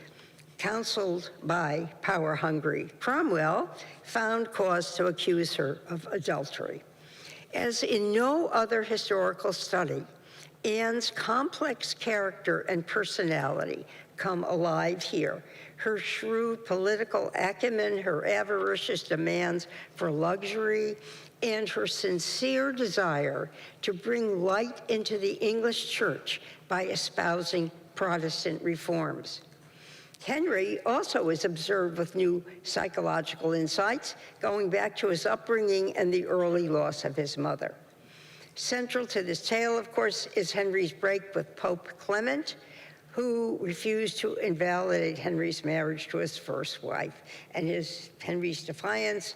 counseled by power-hungry Cromwell, found cause to accuse her of adultery. As in no other historical study, Anne's complex character and personality come alive here. Her shrewd political acumen, her avaricious demands for luxury, and her sincere desire to bring light into the English church by espousing Protestant reforms. Henry also is observed with new psychological insights, going back to his upbringing and the early loss of his mother. Central to this tale, of course, is Henry's break with Pope Clement, who refused to invalidate Henry's marriage to his first wife. And Henry's defiance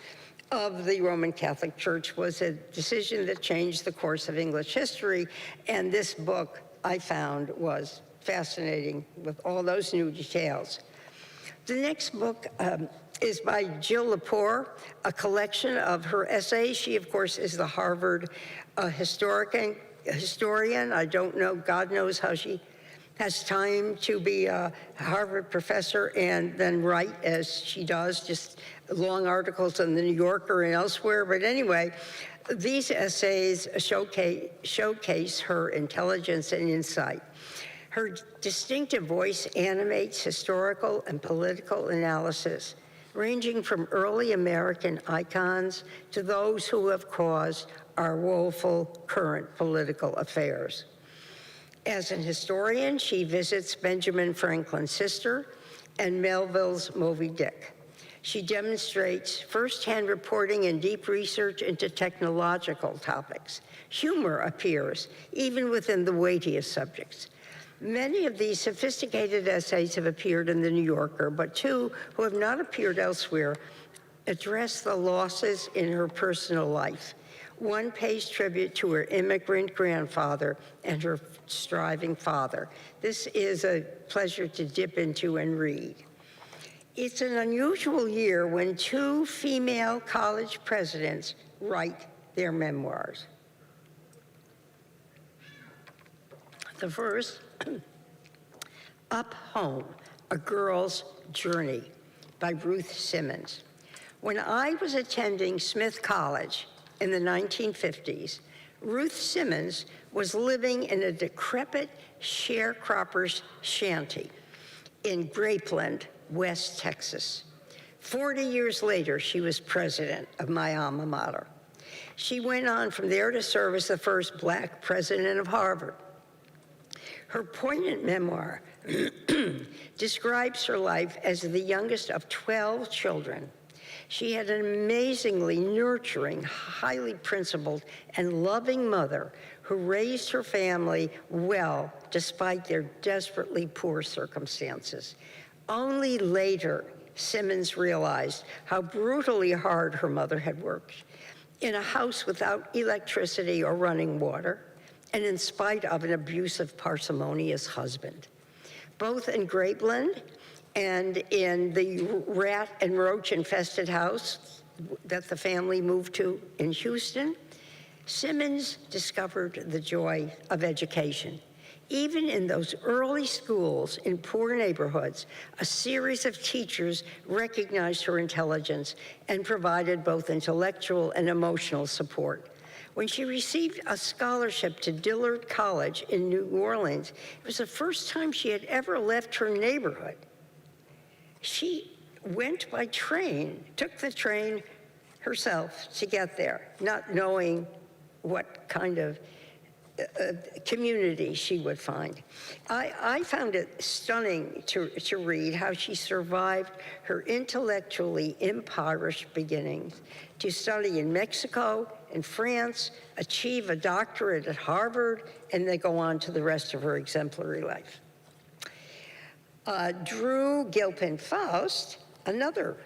of the Roman Catholic Church was a decision that changed the course of English history. And this book, I found, was fascinating with all those new details. The next book is by Jill Lepore, a collection of her essays. She, of course, is the Harvard historian. I don't know, God knows how she has time to be a Harvard professor and then write as she does, just long articles in the New Yorker and elsewhere. But anyway, these essays showcase her intelligence and insight. Her distinctive voice animates historical and political analysis, ranging from early American icons to those who have caused our woeful current political affairs. As an historian, she visits Benjamin Franklin's sister and Melville's Moby Dick. She demonstrates firsthand reporting and deep research into technological topics. Humor appears even within the weightiest subjects. Many of these sophisticated essays have appeared in the New Yorker, but two who have not appeared elsewhere address the losses in her personal life. One pays tribute to her immigrant grandfather and her striving father. This is a pleasure to dip into and read. It's an unusual year when two female college presidents write their memoirs. The first, Up Home, A Girl's Journey by Ruth Simmons. When I was attending Smith College in the 1950s, Ruth Simmons was living in a decrepit sharecropper's shanty in Grapeland, West Texas. 40 years later, she was president of my alma mater. She went on from there to serve as the first Black president of Harvard. Her poignant memoir describes her life as the youngest of 12 children. She had an amazingly nurturing, highly principled, and loving mother who raised her family well despite their desperately poor circumstances. Only later, Simmons realized how brutally hard her mother had worked in a house without electricity or running water, and in spite of an abusive, parsimonious husband. Both in Grapeland and in the rat and roach-infested house that the family moved to in Houston, Simmons discovered the joy of education. Even in those early schools in poor neighborhoods, a series of teachers recognized her intelligence and provided both intellectual and emotional support. When she received a scholarship to Dillard College in New Orleans, it was the first time she had ever left her neighborhood. She went by train, took the train herself to get there, not knowing what kind of community she would find. I found it stunning to read how she survived her intellectually impoverished beginnings to study in Mexico and France, achieve a doctorate at Harvard, and then go on to the rest of her exemplary life. Drew Gilpin Faust, another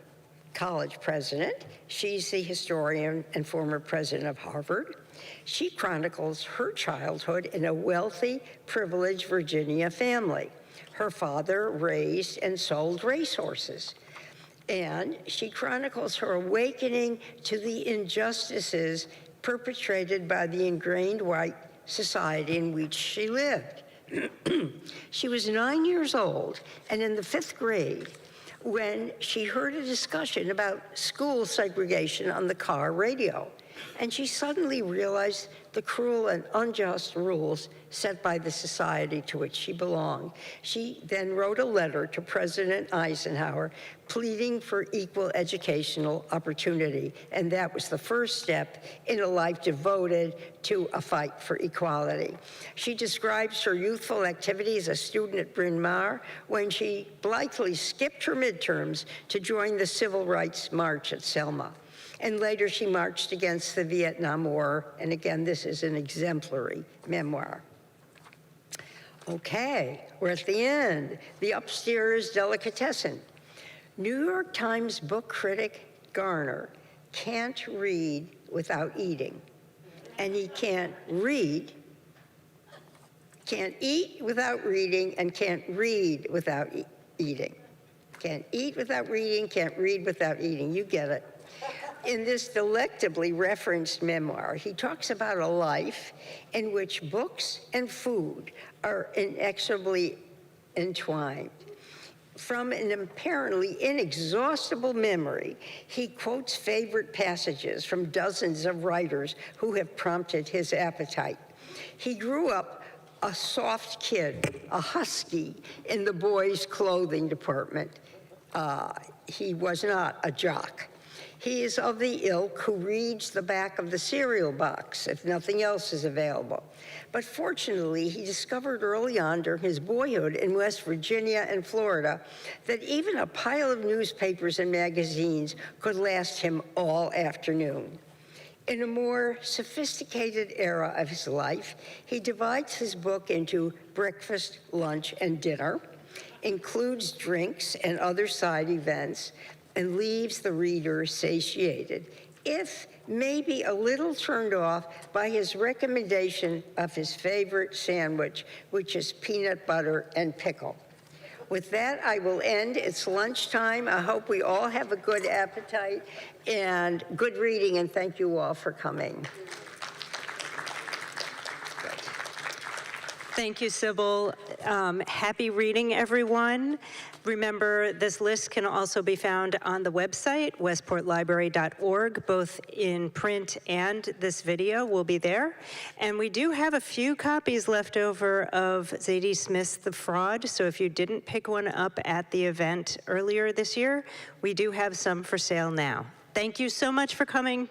college president, she's the historian and former president of Harvard. She chronicles her childhood in a wealthy, privileged Virginia family. Her father raised and sold racehorses. And she chronicles her awakening to the injustices perpetrated by the ingrained white society in which she lived. She was 9 years old and in the 5th grade when she heard a discussion about school segregation on the car radio. And she suddenly realized the cruel and unjust rules set by the society to which she belonged. She then wrote a letter to President Eisenhower pleading for equal educational opportunity. And that was the first step in a life devoted to a fight for equality. She describes her youthful activity as a student at Bryn Mawr when she blithely skipped her midterms to join the Civil Rights March at Selma. And later she marched against the Vietnam War. And again, this is an exemplary memoir. Okay, we're at the end. The upstairs delicatessen. New York Times book critic Garner can't read without eating. And he can't eat without reading, and can't read without eating. Can't eat without reading, can't read without eating. You get it. In this delectably referenced memoir, he talks about a life in which books and food are inexorably entwined. From an apparently inexhaustible memory, he quotes favorite passages from dozens of writers who have prompted his appetite. He grew up a soft kid, a husky, in the boys' clothing department. He was not a jock. He is of the ilk who reads the back of the cereal box if nothing else is available. But fortunately, he discovered early on during his boyhood in West Virginia and Florida that even a pile of newspapers and magazines could last him all afternoon. In a more sophisticated era of his life, he divides his book into breakfast, lunch, and dinner, includes drinks and other side events, and leaves the reader satiated, if maybe a little turned off by his recommendation of his favorite sandwich, which is peanut butter and pickle. With that, I will end. It's lunchtime. I hope we all have a good appetite and good reading, and thank you all for coming. Thank you, Sybil. Happy reading, everyone. Remember, this list can also be found on the website, westportlibrary.org, both in print and this video will be there. And we do have a few copies left over of Zadie Smith's The Fraud, so if you didn't pick one up at the event earlier this year, we do have some for sale now. Thank you so much for coming.